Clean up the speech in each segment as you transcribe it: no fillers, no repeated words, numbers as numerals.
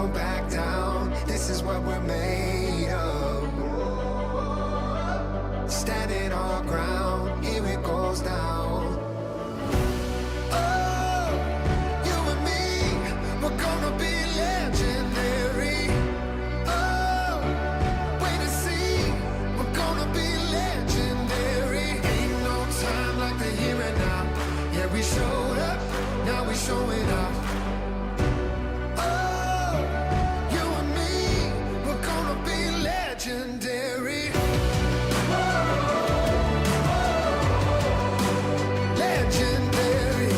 don't back down, this is what we're made of. Standing our ground, here it goes down. Oh, you and me, we're gonna be legendary. Oh, wait and see, we're gonna be legendary. Ain't no time like the here and now. Yeah, we showed up, now we showing up. Oh, you and me, we're gonna be legendary. Legendary.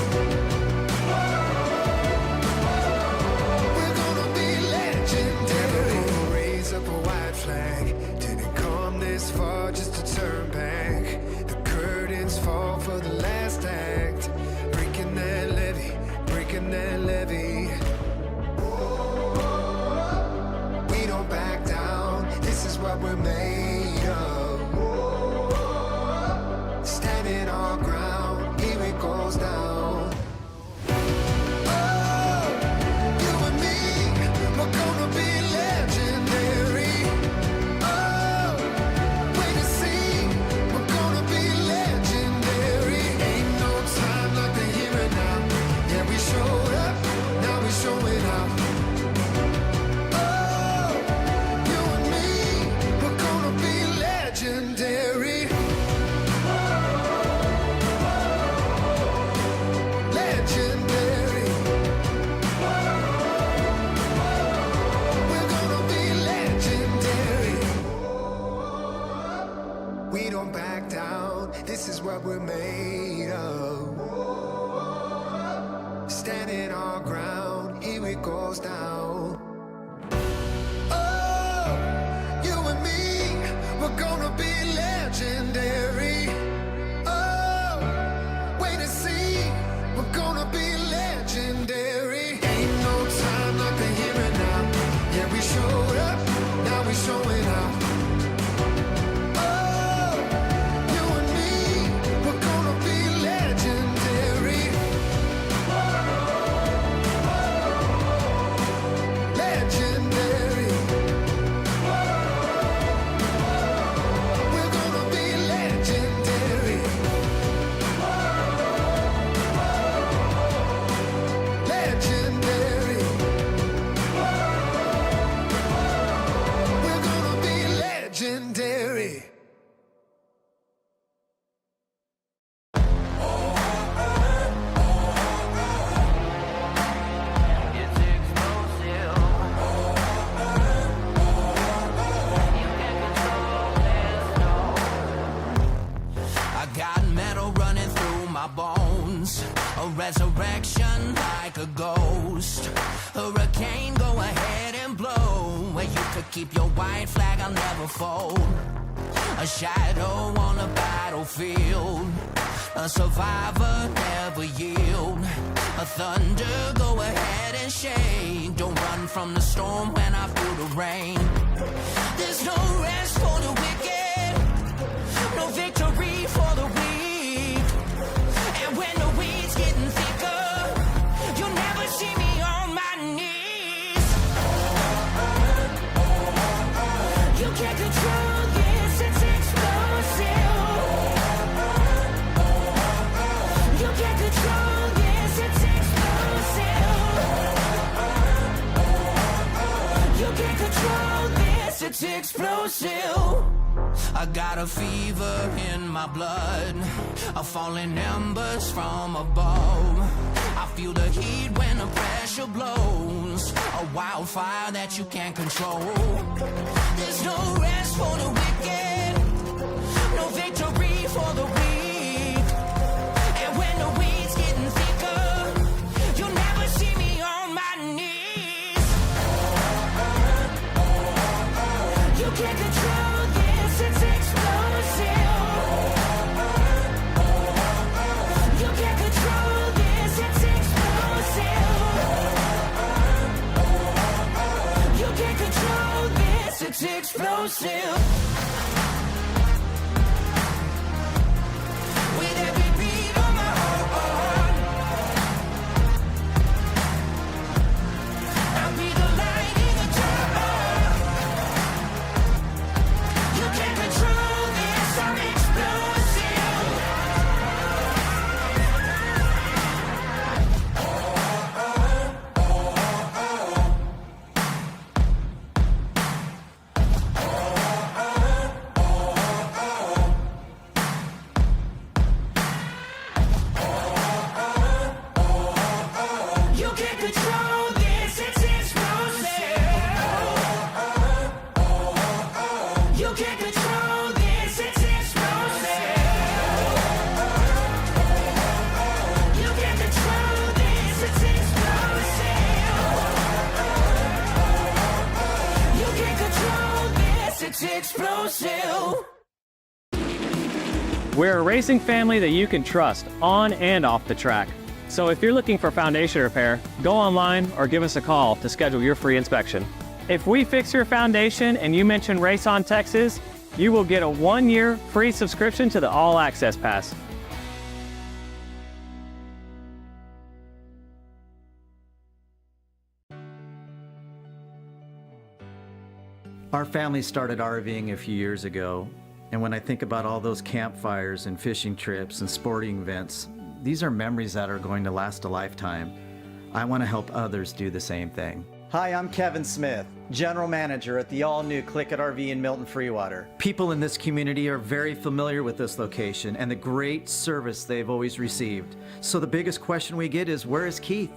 We're gonna be legendary. Raise up a white flag. Didn't come this far just to turn back. The curtains fall for the last act. Breaking that levee, breaking that levee. We don't back down, this is what we're made of. Standing our ground, here it goes down. Oh, you and me, we're gonna be legendary. Oh, wait and see, we're gonna be legendary. Ain't no time like the here and now. Yeah, we showed up, now we showing up. Oh, you and me, we're gonna be legendary. Legendary. We're gonna be legendary. We don't back down, this is what we're made of. Standing our ground, here it goes down. Oh, you and me, we're gonna be legendary. Oh, wait and see, we're gonna be legendary. Ain't no time like the here and now. Yeah, we showed up, now we showing up. Oh, you and me, we're gonna be legendary. Legendary. We're gonna be legendary. Legendary. We're gonna be legendary. It's explosive. You can't control this, no. I got metal running through my bones, a resurrection like a ghost. Hurricane, go ahead and blow. Where you could keep your white flag, I'll never fold. A shadow on the battlefield, a survivor, never yield. A thunder, go ahead and shake. Don't run from the storm when I feel the rain. There's no rest for the wicked, no victory for the weak. And when the weeds getting thicker, you'll never see me on my knees. You can't control this, it's explosive. You can't control this, it's explosive. You can't control this, it's explosive. I got a fever in my blood, a falling embers from above. I feel the heat when the pressure blows, a wildfire that you can't control. There's no rest for the wicked, no victory for the weak. And when the weeds getting thicker, you'll never see me on my knees. You can't control this, it's explosive. You can't control this, it's explosive. You can't control this, it's explosive. With every beat of my heart, I'll be the light We're a racing family that you can trust on and off the track. So if you're looking for foundation repair, go online or give us a call to schedule your free inspection. If we fix your foundation and you mention Race On Texas, you will get a 1-year free subscription to the All Access Pass. Our family started RVing a few years ago, and when I think about all those campfires and fishing trips and sporting events, these are memories that are going to last a lifetime. I want to help others do the same thing. Hi, I'm Kevin Smith, General Manager at the all-new Click It RV in Milton Freewater. People in this community are very familiar with this location and the great service they've always received. So the biggest question we get is, where is Keith?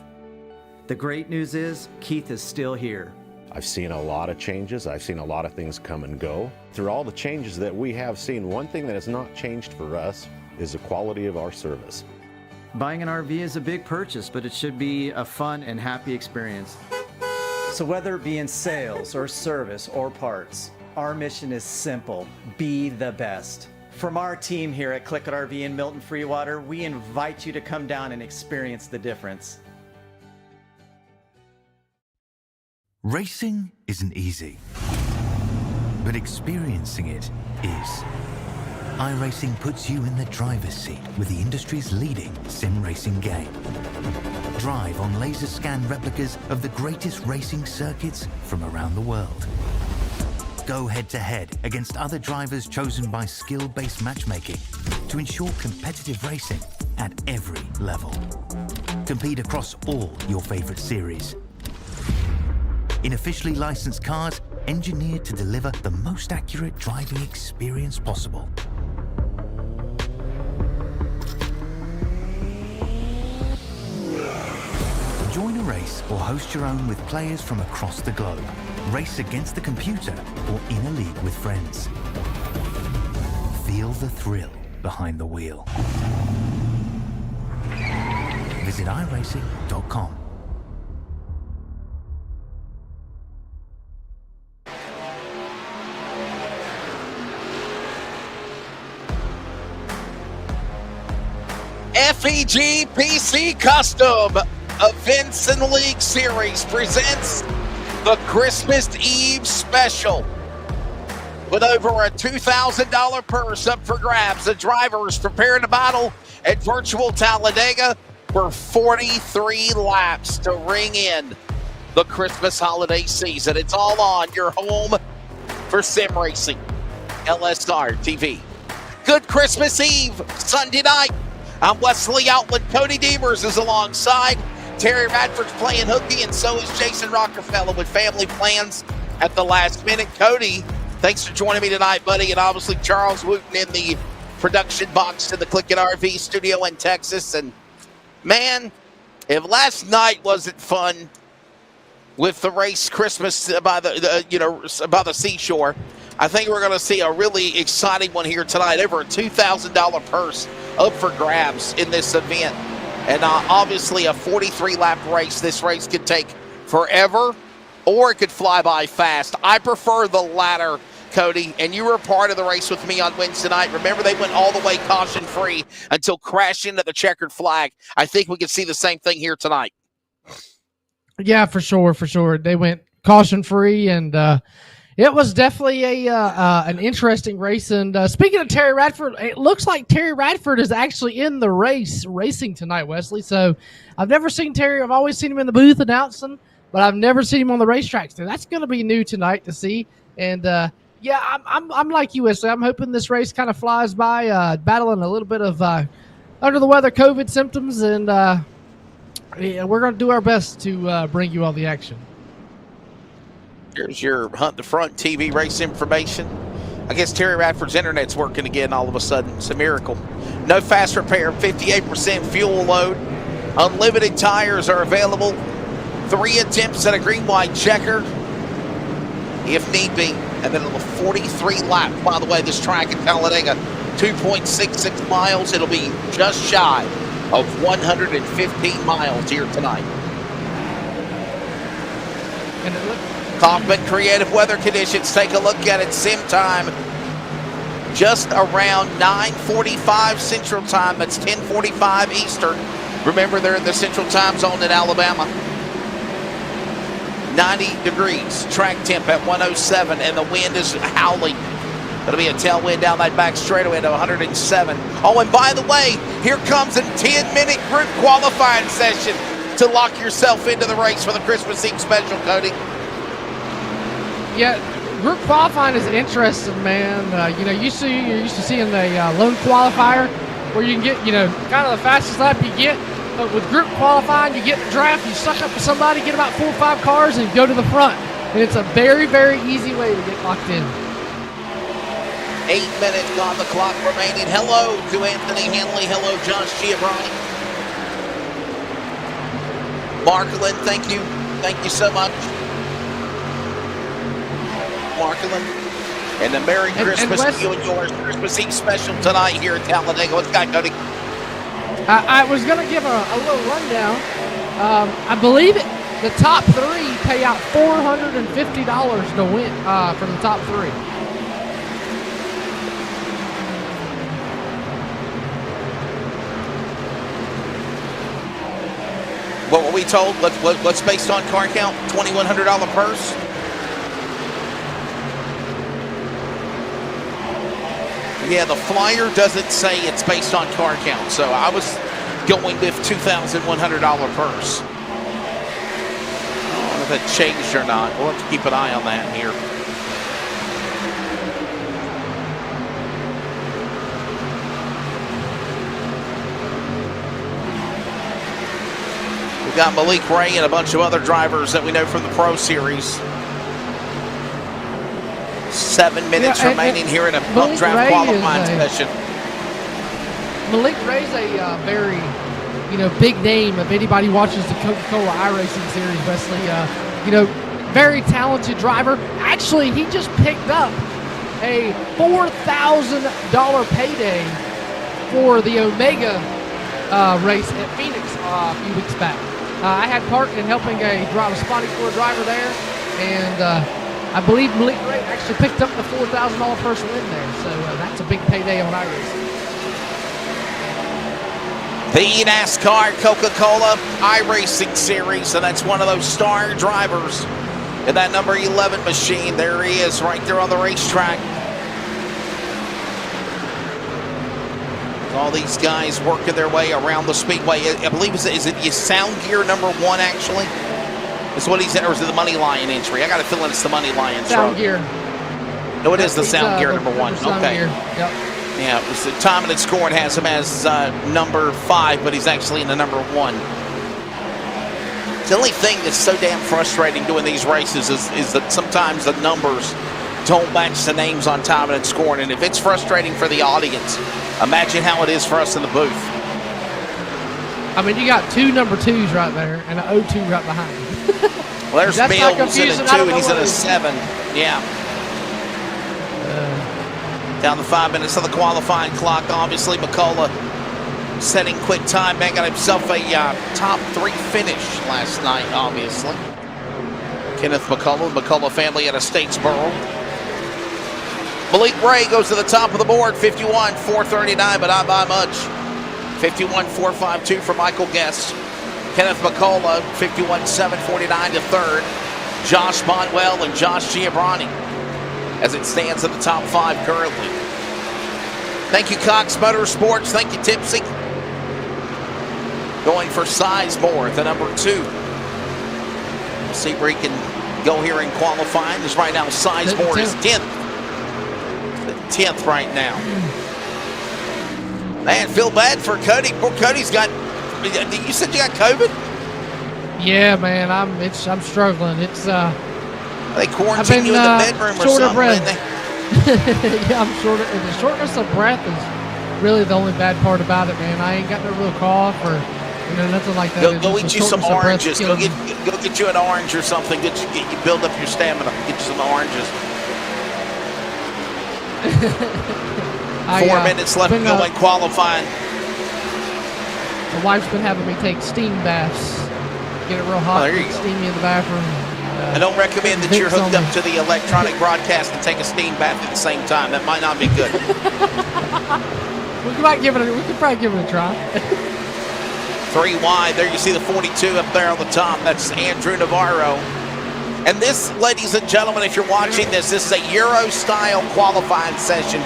The great news is, Keith is still here. I've seen a lot of changes. I've seen a lot of things come and go. Through all the changes that we have seen, one thing that has not changed for us is the quality of our service. Buying an RV is a big purchase, but it should be a fun and happy experience. So whether it be in sales or service or parts, our mission is simple: be the best. From our team here at Click It RV in Milton Freewater, we invite you to come down and experience the difference. Racing isn't easy, but experiencing it is. iRacing puts you in the driver's seat with the industry's leading sim racing game. Drive on laser scan replicas of the greatest racing circuits from around the world. Go head to head against other drivers chosen by skill-based matchmaking to ensure competitive racing at every level. Compete across all your favorite series. In officially licensed cars, engineered to deliver the most accurate driving experience possible. Join a race or host your own with players from across the globe. Race against the computer or in a league with friends. Feel the thrill behind the wheel. Visit iRacing.com. FEG PC Custom Events and League Series presents the Christmas Eve Special. With over a $2,000 purse up for grabs, the drivers prepare to battle at virtual Talladega for 43 laps to ring in the Christmas holiday season. It's all on your home for sim racing, LSRTV. Good Christmas Eve, Sunday night. I'm Wesley Outland. Cody Devers is alongside. Terry Radford's playing hooky, and so is Jason Rockefeller with family plans at the last minute. Cody, thanks for joining me tonight, buddy. And obviously Charles Wooten in the production box to the Click It RV studio in Texas. And man, if last night wasn't fun with the race Christmas by the seashore, I think we're going to see a really exciting one here tonight. Over a $2,000 purse up for grabs in this event. And obviously a 43-lap race. This race could take forever, or it could fly by fast. I prefer the latter, Cody, and you were part of the race with me on Wednesday night. Remember, they went all the way caution-free until crashing into the checkered flag. I think we could see the same thing here tonight. Yeah, for sure. They went caution-free, and it was definitely an interesting race. And speaking of Terry Radford, it looks like Terry Radford is actually in the race racing tonight, Wesley. So I've never seen Terry. I've always seen him in the booth announcing, but I've never seen him on the racetrack. So that's going to be new tonight to see. And yeah, I'm like you, Wesley. I'm hoping this race kind of flies by, battling a little bit of under the weather COVID symptoms, and yeah, we're going to do our best to bring you all the action. Here's your Hunt the Front TV race information. I guess Terry Radford's internet's working again all of a sudden. It's a miracle. No fast repair, 58% fuel load. Unlimited tires are available. 3 attempts at a green-white checker, if need be. And then a 43 lap, by the way, this track at Talladega, 2.66 miles. It'll be just shy of 115 miles here tonight. And it looks Kaufman Creative Weather Conditions. Take a look at it. Sim time. just around 9:45 Central Time. That's 10:45 Eastern. Remember, they're in the Central Time Zone in Alabama. 90 degrees, track temp at 107, and the wind is howling. It'll be a tailwind down that back straightaway to 107. Oh, and by the way, here comes a 10-minute group qualifying session to lock yourself into the race for the Christmas Eve special, Cody. Yeah, group qualifying is interesting, man. You're used to seeing the lone qualifier where you can get, kind of the fastest lap you get. But with group qualifying, you get in the draft, you suck up to somebody, get about 4 or 5 cars, and go to the front. And it's a very, very easy way to get locked in. 8 minutes on the clock remaining. Hello to Anthony Hanley. Hello, Josh Giovanni. Markland, thank you. Thank you so much. Markland. And a Merry Christmas to you and yours. Christmas Eve special tonight here at Talladega. What's got, Cody? I was going to give a little rundown. I believe the top 3 pay out $450 to win from the top 3. What were we told? What's based on car count? $2,100 purse? Yeah, the flyer doesn't say it's based on car count, so I was going with $2,100 purse. I don't know if that changed or not. We'll have to keep an eye on that here. We've got Malik Ray and a bunch of other drivers that we know from the Pro Series. 7 minutes remaining here in a pump draft qualifying session. Malik Ray's a very, big name. If anybody watches the Coca-Cola iRacing series, Wesley, very talented driver. Actually, he just picked up a $4,000 payday for the Omega race at Phoenix a few weeks back. I had part in helping a spotting for a driver there, and I believe Malik Ray actually picked up the $4,000 first win there, so that's a big payday on iRacing. The NASCAR Coca-Cola iRacing Series, and that's one of those star drivers in that number 11 machine. There he is, right there on the racetrack. All these guys working their way around the speedway. I believe, is it Sound Gear number 1, actually? Is what he's, or is it the Money Lion entry? I got a feeling it's the Money Lion. Sound Gear. No, it is the Sound Gear number 1. Okay. Gear. Yep. Yeah, it was the time and scoring has him as number 5, but he's actually in the number 1. The only thing that's so damn frustrating doing these races is that sometimes the numbers don't match the names on time and scoring. And if it's frustrating for the audience, imagine how it is for us in the booth. I mean, you got 2 number 2s right there and an 02 right behind him. Well, there's Bill who's in a 2 and he's in a 7. Yeah. Down to 5 minutes of the qualifying clock. Obviously, McCullough setting quick time. Man got himself a top 3 finish last night, obviously. Kenneth McCullough, the McCullough family out of Statesboro. Malik Ray goes to the top of the board, 51.439, but not by much. 51.452 for Michael Guest. Kenneth McCullough, 51.749 to third. Josh Bonwell and Josh Giovanni as it stands at the top 5 currently. Thank you, Cox Motorsports. Thank you, Tipsy. Going for Sizemore, the number 2. See where he can go here in qualifying. As right now, Sizemore is 10th. 10th right now. Man, feel bad for Cody. Poor Cody's got. You said you got COVID? Yeah, man. I'm struggling. It's they quarantine you in the bedroom or something. Yeah, I'm short. The shortness of breath is really the only bad part about it, man. I ain't got no real cough or nothing like that. Go eat you some oranges. Go get you an orange or something. Get you build up your stamina. Get you some oranges. 4 minutes left to go in qualifying. My wife's been having me take steam baths. Get it real hot, steamy in the bathroom. I don't recommend that you're hooked up to the electronic broadcast and take a steam bath at the same time. That might not be good. We could probably give it a try. 3 wide. There you see the 42 up there on the top. That's Andrew Navarro. And this, ladies and gentlemen, if you're watching this is a Euro-style qualifying session,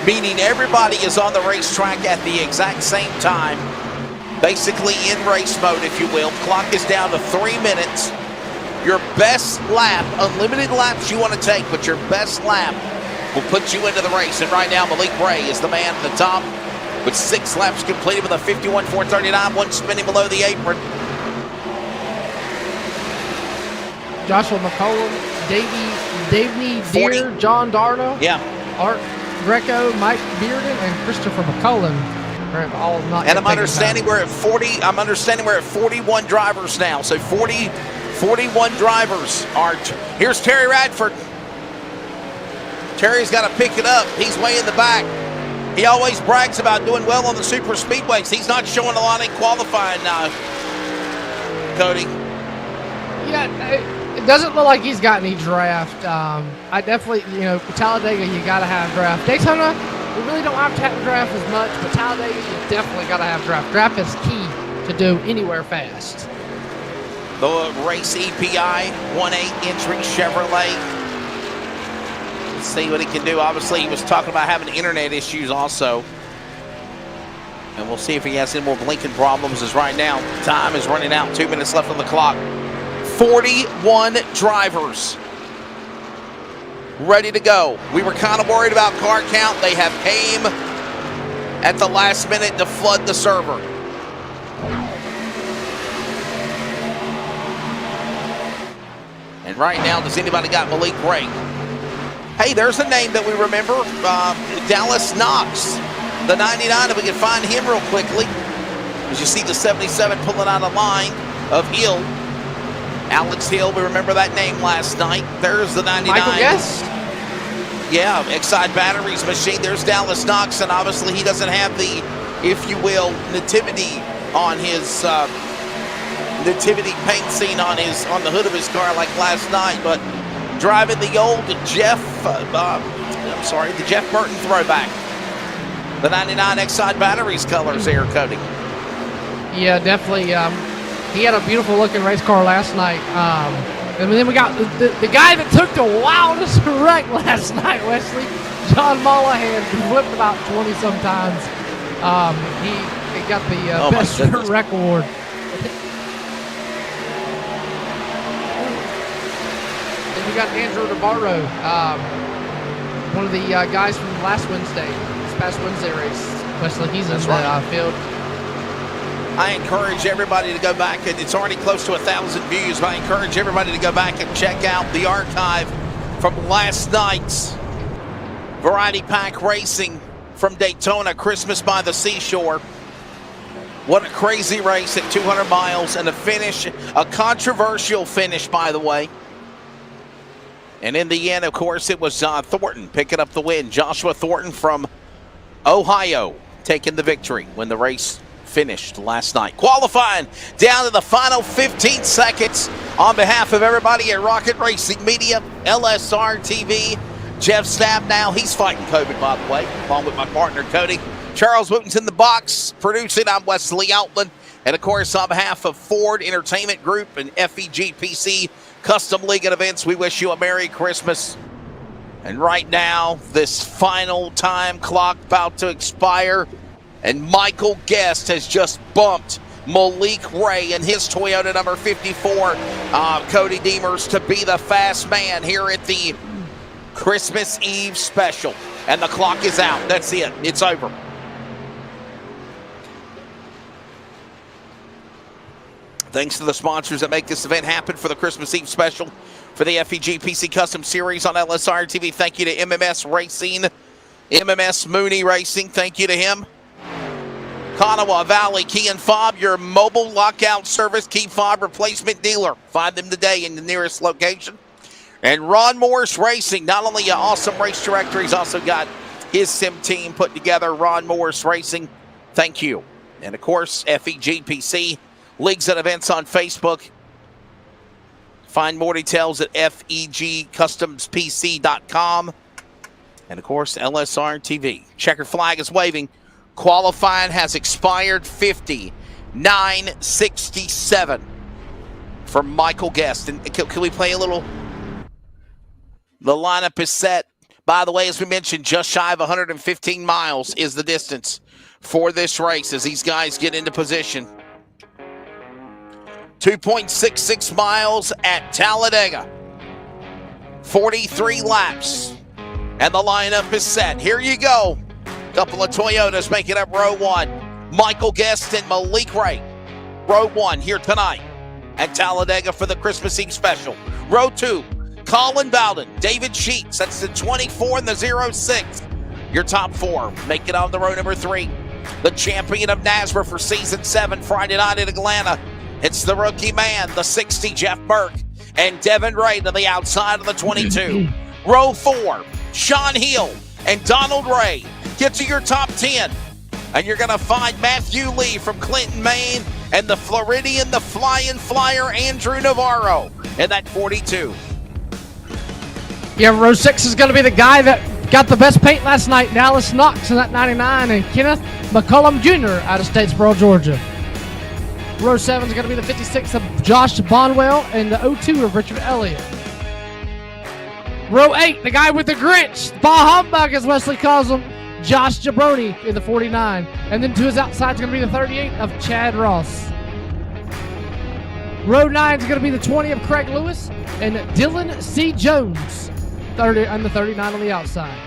meaning everybody is on the racetrack at the exact same time, basically in race mode, if you will. Clock is down to 3 minutes. Your best lap, unlimited laps you want to take, but your best lap will put you into the race. And right now, Malik Ray is the man at the top with 6 laps completed with a 51.439, one spinning below the apron. Joshua McCollum, Davney Deere, John Darno, Art Greco, Mike Bearden, and Christopher McCullen are all not. And I'm understanding we're at 40. I'm understanding we're at 41 drivers now. So 41 drivers are. Here's Terry Radford. Terry's got to pick it up. He's way in the back. He always brags about doing well on the super speedways. He's not showing a lot in qualifying now, Cody. Yeah, it doesn't look like he's got any draft. I definitely, Talladega, you got to have draft. Daytona, we really don't have to have draft as much, but Talladega, you definitely got to have draft. Draft is key to do anywhere fast. The race EPI 1.8 entry Chevrolet. Let's see what he can do. Obviously, he was talking about having internet issues also. And we'll see if he has any more blinking problems, as right now, time is running out. 2 minutes left on the clock. 41 drivers ready to go. We were kind of worried about car count. They have came at the last minute to flood the server. And right now, does anybody got Malik Ray? Hey, there's a name that we remember. Dallas Knox, the 99, if we can find him real quickly. As you see the 77 pulling out a line of Hill. Alex Hill, we remember that name last night. There's the 99. Michael Guest? Yeah, Exide Batteries machine. There's Dallas Knox, and obviously he doesn't have the, if you will, nativity on his nativity paint scene on the hood of his car like last night, but driving the old the Jeff Burton throwback. The 99 Exide Batteries colors there, Cody. Yeah, definitely. He had a beautiful looking race car last night. And then we got the guy that took the wildest wreck last night, Wesley. John Mollahan flipped about 20 sometimes. He got the best wreck award. Then we got Andrew Navarro, one of the guys from last Wednesday, this past Wednesday race. Wesley, he's in the field. I encourage everybody to go back, and it's already close to 1,000 views, but I encourage everybody to go back and check out the archive from last night's Variety Pack Racing from Daytona, Christmas by the Seashore. What a crazy race at 200 miles, and a finish, a controversial finish, by the way. And in the end, of course, it was Thornton picking up the win. Joshua Thornton from Ohio taking the victory when the race finished last night. Qualifying down to the final 15 seconds. On behalf of everybody at Rocket Racing Media, LSRTV, Jeff Snap now, he's fighting COVID, by the way, along with my partner Cody. Charles Wooten's in the box, producing. I'm Wesley Outland. And of course, on behalf of Ford Entertainment Group and FEG PC Custom League and Events, we wish you a Merry Christmas. And right now, this final time clock about to expire. And Michael Guest has just bumped Malik Ray and his Toyota number 54, Cody Deemers, to be the fast man here at the Christmas Eve special. And the clock is out. That's it. It's over. Thanks to the sponsors that make this event happen for the Christmas Eve special for the FEG PC Custom Series on LSRTV. Thank you to MMS Racing, MMS Mooney Racing. Thank you to him. Kanawha Valley Key and Fob, your mobile lockout service key fob replacement dealer. Find them today in the nearest location. And Ron Morris Racing, not only an awesome race director, he's also got his sim team put together. Ron Morris Racing, thank you. And of course, FEG PC, Leagues and Events on Facebook. Find more details at FEGcustomspc.com. And, of course, LSRTV. Checkered flag is waving. Qualifying has expired 59.67 for Michael Guest. And can we play a little? The lineup is set. By the way, as we mentioned, just shy of 115 miles is the distance for this race as these guys get into position. 2.66 miles at Talladega. 43 laps. And the lineup is set. Here you go. Couple of Toyotas making up row one. Michael Guest and Malik Ray. Row one here tonight at Talladega for the Christmas Eve special. Row two, Colin Bowden, David Sheets. That's the 24 and the 06. Your top four make it on the row number three. The champion of NASCAR for season 7, Friday night in Atlanta. It's the rookie man, the 60, Jeff Burke, and Devin Ray to the outside of the 22. Row 4, Sean Hill and Donald Ray. Get to your top 10, and you're going to find Matthew Lee from Clinton, Maine, and the Floridian, the flying flyer, Andrew Navarro in that 42. Yeah, row 6 is going to be the guy that got the best paint last night, Dallas Knox in that 99, and Kenneth McCullum Jr. out of Statesboro, Georgia. Row 7 is going to be the 56 of Josh Bonwell and the 02 of Richard Elliott. Row 8, the guy with the Grinch, Bah Humbug as Wesley calls him, Josh Jabroni in the 49. And then to his outside is going to be the 38 of Chad Ross. Row 9 is going to be the 20 of Craig Lewis and Dylan C. Jones 30 and the 39 on the outside.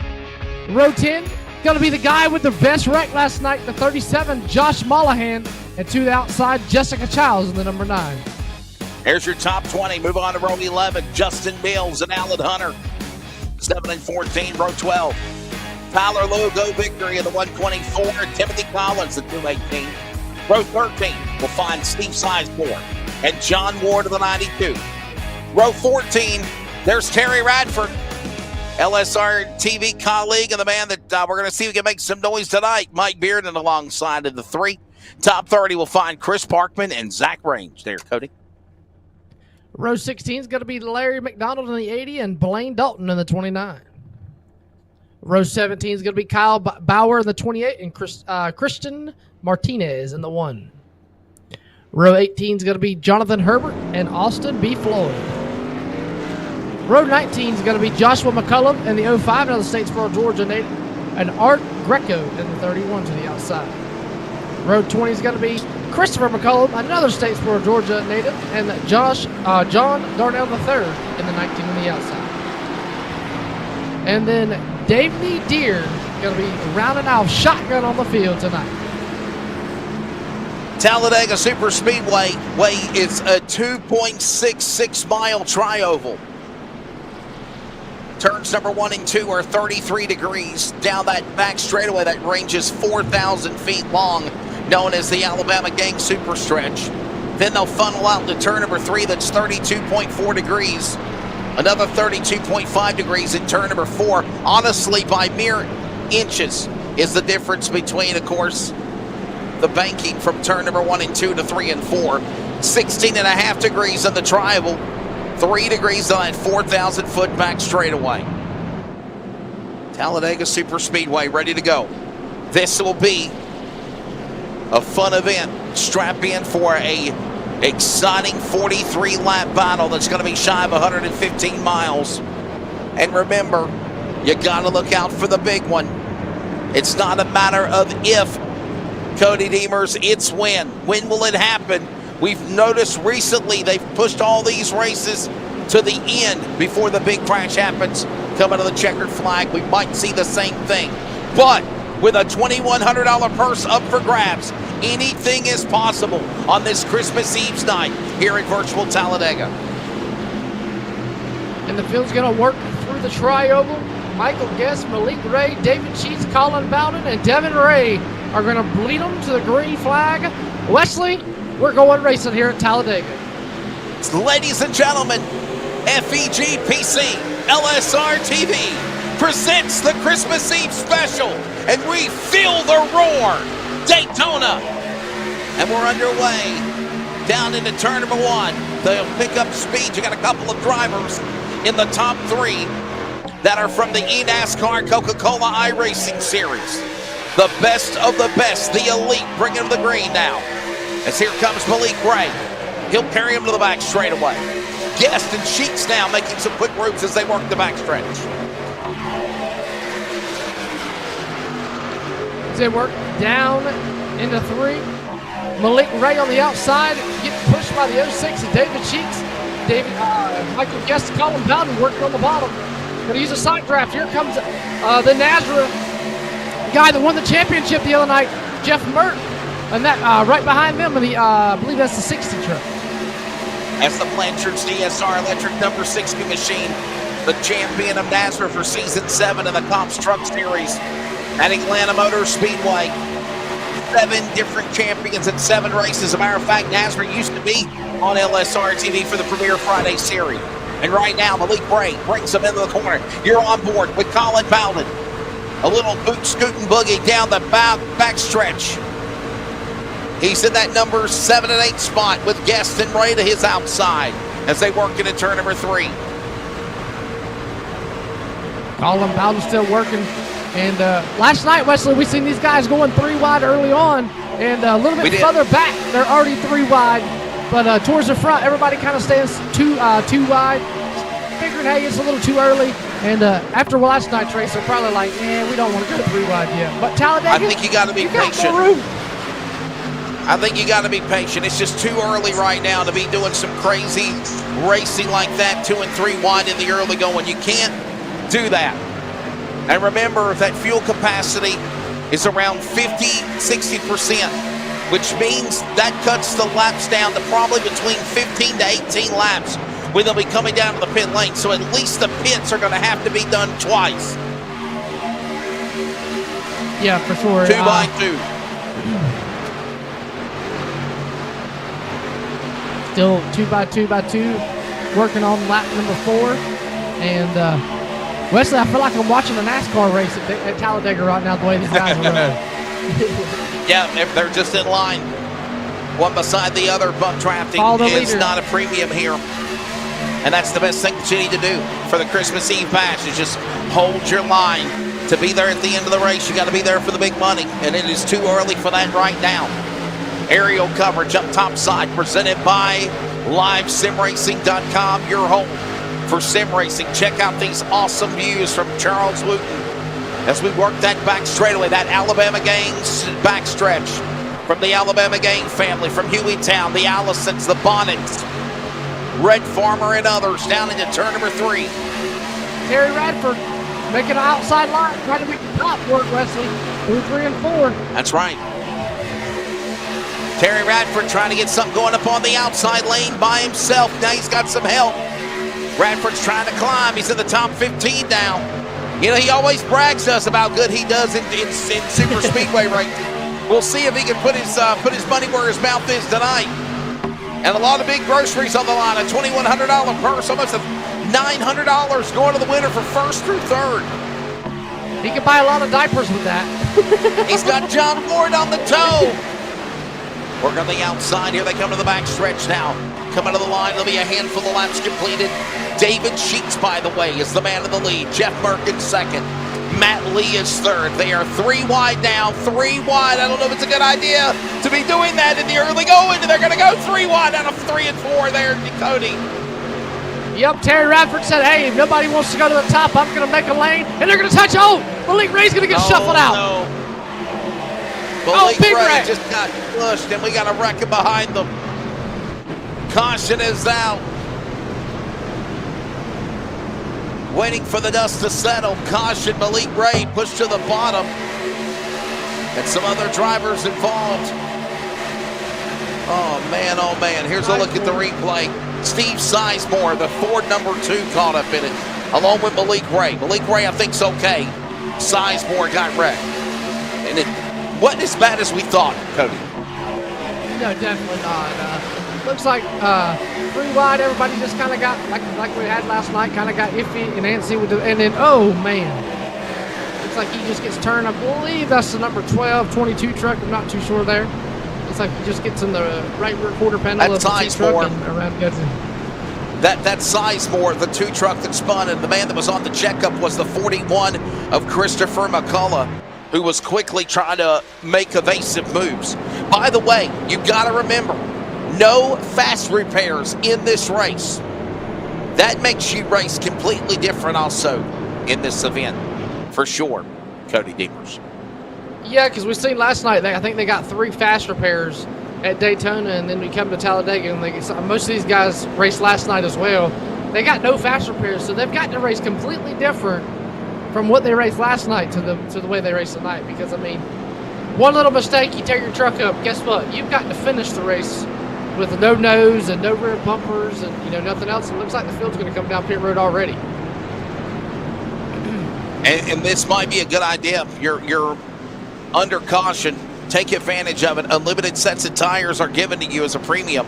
Row 10, going to be the guy with the best wreck last night, the 37, Josh Mollahan, and to the outside, Jessica Childs in the number 9. Here's your top 20. Move on to row 11, Justin Mills and Alan Hunter. 7 and 14, row 12. Tyler Logo victory in the 124, Timothy Collins, the 218. Row 13 will find Steve Sizemore and John Ward of the 92. Row 14, there's Terry Radford, LSR TV colleague and the man that we're going to see if we can make some noise tonight. Mike Bearden alongside of the 3. Top 30 will find Chris Parkman and Zach Range. There, Cody. Row 16 is going to be Larry McDonald in the 80 and Blaine Dalton in the 29. Row 17 is going to be Kyle Bauer in the 28 and Christian Martinez in the 1. Row 18 is going to be Jonathan Herbert and Austin B. Floyd. Row 19 is going to be Joshua McCullum and the 05 out of the Statesboro, Georgia native, and Art Greco in the 31 to the outside. Row 20 is going to be Christopher McCullum, another Statesboro, Georgia native, and John Darnell III in the 19 on the outside. And then Davey Deere going to be rounding out shotgun on the field tonight. Talladega Super Speedway is a 2.66 mile tri-oval. Turns number 1 and 2 are 33 degrees down that back straightaway that ranges 4,000 feet long, known as the Alabama Gang Super Stretch. Then they'll funnel out to turn number 3 that's 32.4 degrees. Another 32.5 degrees in turn number 4. Honestly, by mere inches is the difference between, of course, the banking from turn number 1 and 2 to 3 and 4. 16.5 degrees on the tri-oval. 3 degrees on that 4,000 foot back straightaway. Talladega Super Speedway ready to go. This will be a fun event. Strap in for a exciting 43 lap battle that's going to be shy of 115 miles. And remember, you got to look out for the big one. It's not a matter of if, Cody Deemers, it's when. When will it happen? We've noticed recently they've pushed all these races to the end before the big crash happens. Coming to the checkered flag, we might see the same thing. But with a $2,100 purse up for grabs, anything is possible on this Christmas Eve's night here at Virtual Talladega. And the field's going to work through the tri-oval. Michael Guest, Malik Ray, David Sheets, Colin Bowden, and Devin Ray are going to bleed them to the green flag. Wesley, we're going racing here at Talladega. Ladies and gentlemen, FEG PC LSRTV presents the Christmas Eve special, and we feel the roar. Daytona, and we're underway down into turn number 1. They'll pick up speed. You got a couple of drivers in the top 3 that are from the eNASCAR Coca-Cola iRacing Series. The best of the best, the elite, bringing them to the green now. As here comes Malik Ray. He'll carry him to the back straightaway. Guest and Sheets now making some quick moves as they work the backstretch. They work down into 3. Malik Ray on the outside, getting pushed by the 06 and David Sheets. Michael Guest, Colin Bowden working on the bottom. Gonna use a side draft. Here comes the Nazareth guy that won the championship the other night, Jeff Merton. And that right behind them, I believe that's the 60 truck. That's the Blanchard's DSR electric number 60 machine, the champion of Nazareth for season 7 of the Comps Truck Series at Atlanta Motor Speedway. 7 different champions in 7 races. As a matter of fact, Nazareth used to be on LSRTV for the Premier Friday Series. And right now, Malik Ray brings him into the corner. You're on board with Colin Bowden. A little boot scooting boogie down the backstretch. He's in that number 7 and 8 spot with Guest and Ray to his outside as they work into turn number 3. Colin Bowden still working. And last night, Wesley, we seen these guys going 3 wide early on. And a little bit further back, they're already 3 wide. But towards the front, everybody kind of stands too wide. Figuring, hey, it's a little too early. And after last night's race, they're probably like, we don't want to go 3 wide yet. But Talladega, I think you got to be patient. I think you got to be patient. It's just too early right now to be doing some crazy racing like that, 2 and 3 wide in the early going. You can't do that. And remember that fuel capacity is around 50-60%, which means that cuts the laps down to probably between 15 to 18 laps when they'll be coming down to the pit lane. So at least the pits are going to have to be done twice. Yeah, for sure. 2 by 2. Still 2 by 2 by 2, working on lap number 4. And Wesley, I feel like I'm watching a NASCAR race at Talladega right now, the way these guys are running. Yeah, they're just in line, one beside the other. Bump drafting is not a premium here. And that's the best thing that you need to do for the Christmas Eve bash is just hold your line. To be there at the end of the race, you got to be there for the big money. And it is too early for that right now. Aerial coverage up top side presented by LiveSimRacing.com, your home for sim racing. Check out these awesome views from Charles Wooten as we work that back straightaway, that Alabama Gangs backstretch from the Alabama Gang family, from Hueytown, the Allisons, the Bonnets, Red Farmer, and others down into turn number 3. Terry Radford making an outside line, trying to make the top work, Wesley. 2, 3, and 4. That's right. Terry Radford trying to get something going up on the outside lane by himself. Now he's got some help. Radford's trying to climb. He's in the top 15 now. You know, he always brags to us about how good he does in super speedway racing. We'll see if he can put his money where his mouth is tonight. And a lot of big groceries on the line. A $2,100 purse, almost $900 going to the winner for 1st through 3rd. He can buy a lot of diapers with that. He's got John Ward on the toe. Work on the outside here. They come to the back stretch now. Coming to the line, there'll be a handful of laps completed. David Sheets, by the way, is the man in the lead. Jeff Merkin 2nd. Matt Lee is 3rd. They are 3 wide now. 3 wide. I don't know if it's a good idea to be doing that in the early going. They're going to go 3 wide out of 3 and 4 there, Cody. Yep, Terry Radford said, hey, if nobody wants to go to the top, I'm going to make a lane. And they're going to touch. Oh, Malik Ray's going to get shuffled out. No. Malik Ray just got pushed, and we got a wrecker behind them. Caution is out. Waiting for the dust to settle. Caution, Malik Ray pushed to the bottom. And some other drivers involved. Oh, man. Here's a look at the replay. Steve Sizemore, the Ford number 2, caught up in it, along with Malik Ray. Malik Ray, I think's okay. Sizemore got wrecked. And it wasn't as bad as we thought, Cody. No, definitely not. Looks like 3 wide. Everybody just kind of got, like we had last night, kind of got iffy and antsy with and then, oh, man. Looks like he just gets turned. I believe that's the number 12, 22 truck. I'm not too sure there. Looks like he just gets in the right rear quarter panel That's of the Sizemore. truck and around goes in. That Sizemore, the 2 truck that spun, and the man that was on the checkup was the 41 of Christopher McCullough, who was quickly trying to make evasive moves. By the way, you got to remember, no fast repairs in this race. That makes you race completely different also in this event, for sure, Cody Deemers. Yeah, because we seen last night, I think they got 3 fast repairs at Daytona, and then we come to Talladega, and most of these guys raced last night as well. They got no fast repairs, so they've got to race completely different from what they raced last night to the way they raced tonight. Because, I mean, one little mistake, you tear your truck up, guess what? You've got to finish the race with no nose and no rear bumpers and, nothing else. It looks like the field's going to come down pit road already. And this might be a good idea. You're under caution. Take advantage of it. Unlimited sets of tires are given to you as a premium.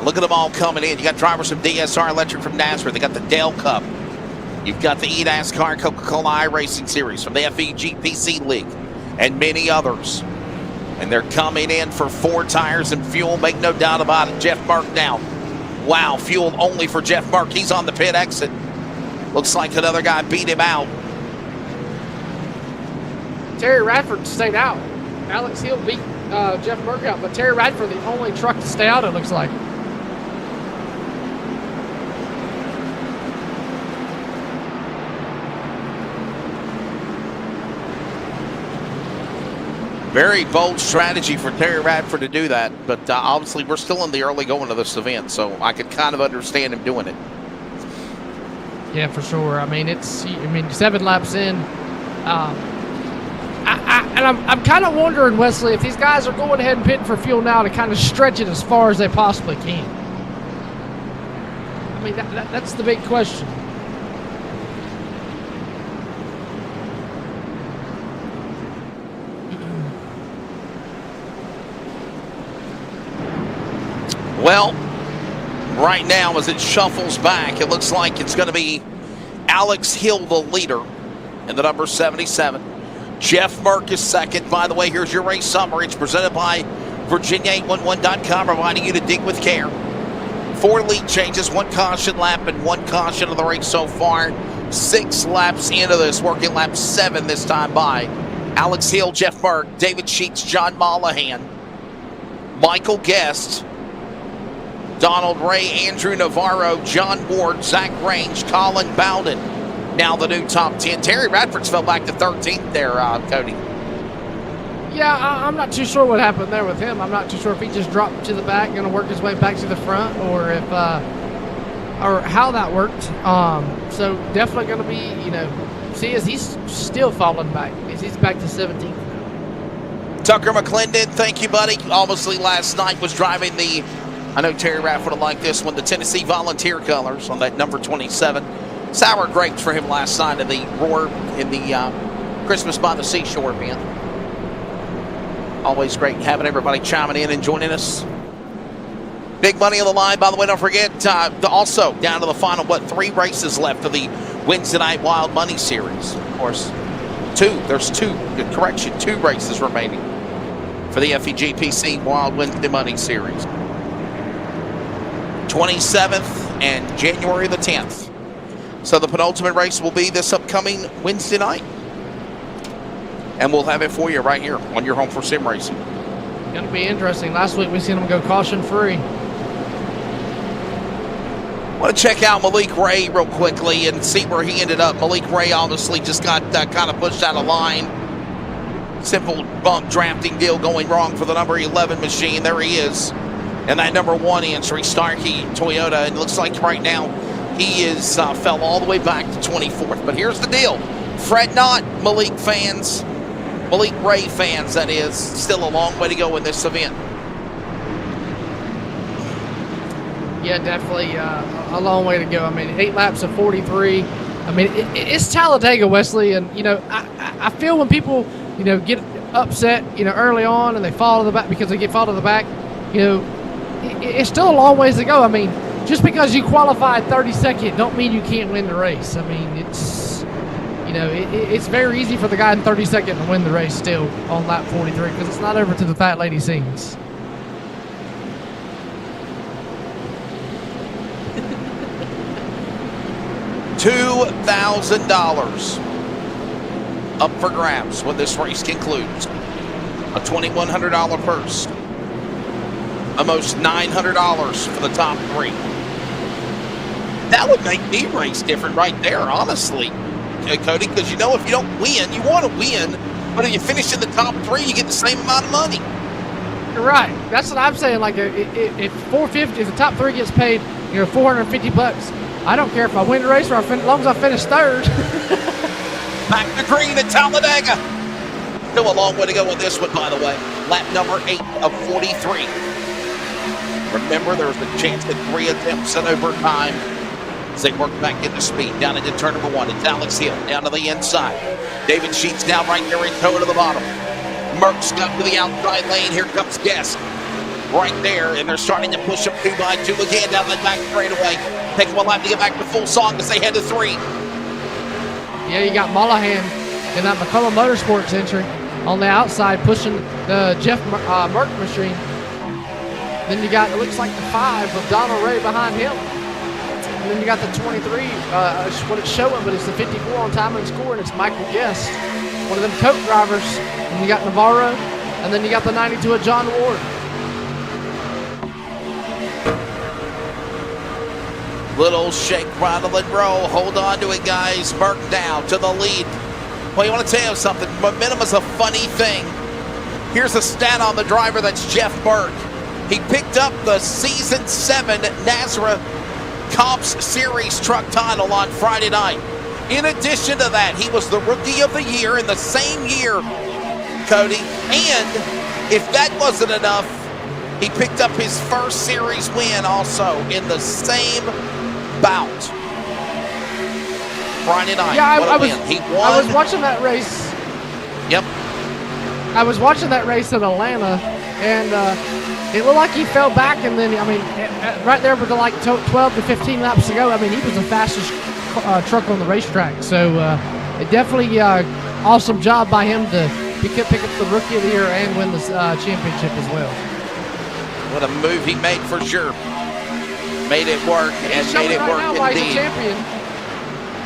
Look at them all coming in. You got drivers from DSR Electric from Nazareth. They got the Dale Cup. You've got the eNASCAR and Coca-Cola iRacing Series from the FEG PC League and many others. And they're coming in for 4 tires and fuel. Make no doubt about it. Jeff Mark now. Wow, fuel only for Jeff Mark. He's on the pit exit. Looks like another guy beat him out. Terry Radford stayed out. Alex Hill beat Jeff Mark out, but Terry Radford the only truck to stay out, it looks like. Very bold strategy for Terry Radford to do that, but obviously we're still in the early going of this event, so I could kind of understand him doing it. Yeah, for sure. I mean, 7 laps in. I'm kind of wondering, Wesley, if these guys are going ahead and pitting for fuel now to kind of stretch it as far as they possibly can. I mean, that's the big question. Well, right now as it shuffles back, it looks like it's going to be Alex Hill, the leader, in the number 77. Jeff Mark is second. By the way, here's your race summary. It's presented by Virginia811.com, reminding you to dig with care. 4 lead changes, 1 caution lap, and 1 caution of the race so far. 6 laps into this, working lap 7 this time by Alex Hill, Jeff Mark, David Sheets, John Mollahan, Michael Guest, Donald Ray, Andrew Navarro, John Ward, Zach Range, Colin Bowden. Now the new top 10. Terry Radford's fell back to 13th there, Cody. Yeah, I'm not too sure what happened there with him. I'm not too sure if he just dropped to the back, going to work his way back to the front, or if or how that worked. So definitely going to be, see as he's still falling back. He's back to 17th. Tucker McClendon, thank you, buddy. Obviously last night was driving the, I know Terry Radford would like this one, the Tennessee Volunteer colors on that number 27. Sour grapes for him last night in the Roar in the Christmas by the Seashore event. Always great having everybody chiming in and joining us. Big money on the line, by the way. Don't forget, also down to the final, 3 races left of the Wednesday Night Wild Money Series. Of course, 2. There's 2. Good correction. 2 races remaining for the FEG PC Wild Wednesday Money Series. 27th and January the 10th. So the penultimate race will be this upcoming Wednesday night. And we'll have it for you right here on your home for sim racing. Going to be interesting. Last week we seen him go caution free. Want to check out Malik Ray real quickly and see where he ended up. Malik Ray obviously just got kind of pushed out of line. Simple bump drafting deal going wrong for the number 11 machine. There he is. And that number 1 entry, Starkey Toyota. And it looks like right now he is fell all the way back to 24th. But here's the deal. Fret not, Malik fans. Malik Ray fans, that is. Still a long way to go in this event. Yeah, definitely a long way to go. I mean, 8 laps of 43. I mean, it's Talladega, Wesley. And, I feel when people, get upset, early on and they fall to the back because they get fall to the back, it's still a long ways to go. I mean, just because you qualified 32nd don't mean you can't win the race. I mean, it's, it's very easy for the guy in 32nd to win the race still on lap 43 because it's not over to the fat lady sings. $2,000 up for grabs when this race concludes. A $2,100 purse. Almost $900 for the top three. That would make me race different right there, honestly, Cody, because you know if you don't win, you want to win, but if you finish in the top three, you get the same amount of money. You're right. That's what I'm saying. Like, if 450, if the top three gets paid, $450, I don't care if I win the race or as long as I finish third. Back to green at Talladega. Still a long way to go with this one, by the way. Lap number 8 of 43. Remember, there was a chance at 3 attempts in overtime as they work back into speed. Down into turn number 1. It's Alex Hill down to the inside. David Sheets down right there in tow to the bottom. Merckx got to the outside lane. Here comes Guest right there, and they're starting to push them 2 by 2 again down the back straightaway. Take 1 lap to get back to full song as they head to 3. Yeah, you got Mollahan in that McCullough Motorsports entry on the outside pushing the Jeff Merck machine. Then you got, it looks like the 5 of Donald Ray behind him. And then you got the 23, what it's showing, but it's the 54 on time and score, and it's Michael Guest, one of them Coke drivers. And you got Navarro, and then you got the 92 of John Ward. Little shake, rattle, and roll. Hold on to it, guys. Merck down to the lead. Well, you want to tell you something. Momentum is a funny thing. Here's a stat on the driver. That's Jeff Merck. He picked up the Season 7 NASRA Comps Series truck title on Friday night. In addition to that, he was the Rookie of the Year in the same year, Cody. And if that wasn't enough, he picked up his first series win also in the same bout. Friday night. Yeah, what a win. He won. I was watching that race. Yep. I was watching that race in Atlanta, and it looked like he fell back, and then, I mean, right there with like 12 to 15 laps to go, I mean, he was the fastest truck on the racetrack. So it definitely awesome job by him to pick up the Rookie of the Year and win the championship as well. What a move he made for sure. Made it work, and made it work now indeed. He's a champion.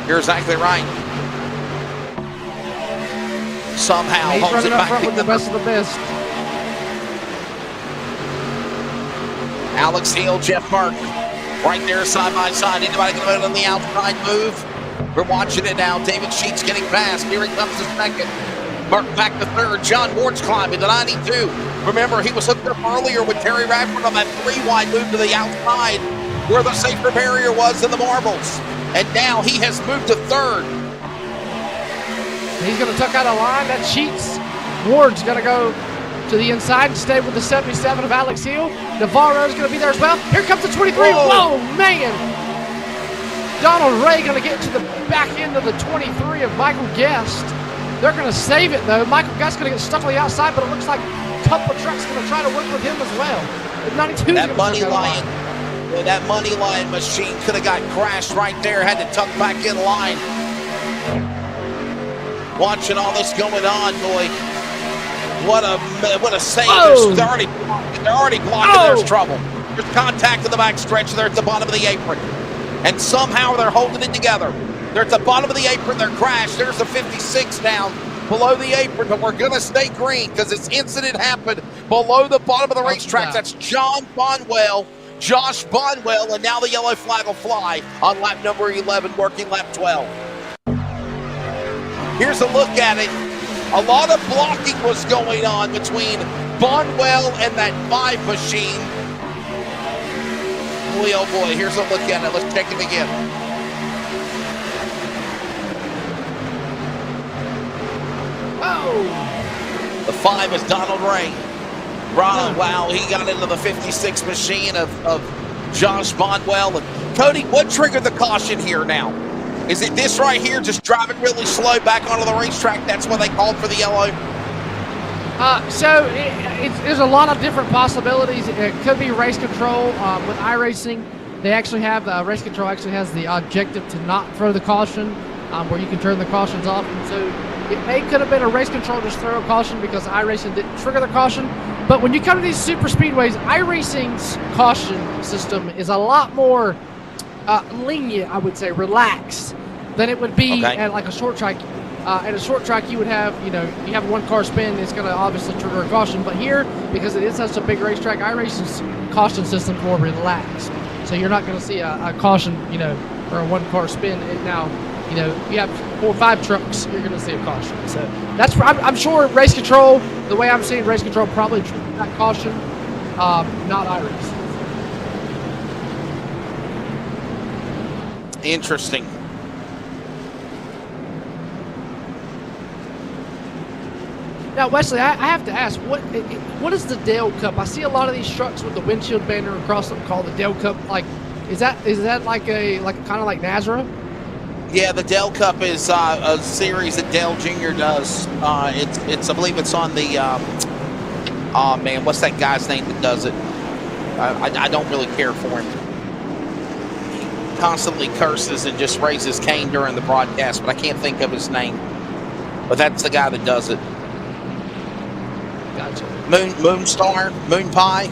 You're exactly right. Somehow He's holds running it up back front with the best of the best. Alex Hill, Jeff Merck, right there side by side. Anybody going to move on the outside move? We're watching it now. David Sheets getting past. Here he comes to second. Merck back to third. John Ward's climbing to 92. Remember, he was hooked up earlier with Terry Radford on that 3-wide move to the outside where the safer barrier was in the marbles. And now he has moved to third. He's going to tuck out a line. That Sheets. Ward's going to go to the inside and stay with the 77 of Alex Hill. Navarro's going to be there as well. Here comes the 23. Whoa, man. Donald Ray going to get to the back end of the 23 of Michael Guest. They're going to save it, though. Michael Guest's going to get stuck on the outside, but it looks like a couple of trucks going to try to work with him as well. The 92 that money line. Well, that money line machine could have got crashed right there. Had to tuck back in line. Watching all this going on, boy. What a save. They're already blocking. There's trouble. There's contact in the back stretch. They're at the bottom of the apron. And somehow they're holding it together. They're at the bottom of the apron. They're crashed. There's the 56 down below the apron. But we're going to stay green because this incident happened below the bottom of the racetrack. That's Josh Bonwell, and now the yellow flag will fly on lap number 11, working lap 12. Here's a look at it. A lot of blocking was going on between Bonwell and that 5 machine. Boy, oh boy, here's a look at it. Let's check it again. Oh! The 5 is Donald Ray. Wow, he got into the 56 machine of Josh Bonwell. And Cody, what triggered the caution here now? Is it this right here, just driving really slow back onto the racetrack? That's why they called for the yellow? There's a lot of different possibilities. It could be race control. With iRacing, they actually have, race control actually has the objective to not throw the caution, where you can turn the cautions off. And so it could have been a race control just throw a caution because iRacing didn't trigger the caution. But when you come to these super speedways, iRacing's caution system is a lot more lenient, I would say, relaxed than it would be Okay. at like a short track. At a short track, you would have, you have a one-car spin. It's going to obviously trigger a caution. But here, because it is such a big racetrack, iRacing's caution system more relaxed. So you're not going to see a caution, or a one-car spin. Now, you have 4 or 5 trucks, you're going to see a caution. So that's I'm sure race control. The way I'm seeing race control, probably that caution, not iRacing. Interesting. Now, Wesley, I have to ask, what is the Dale Cup? I see a lot of these trucks with the windshield banner across them called the Dale Cup. Like, is that like a kind of like Nazareth? Yeah, the Dale Cup is a series that Dale Jr. does. It's I believe it's on the. Oh man, what's that guy's name that does it? I don't really care for him. He constantly curses and just raises Cain during the broadcast, but I can't think of his name. But that's the guy that does it. Gotcha. Moonstar, Moon Pie,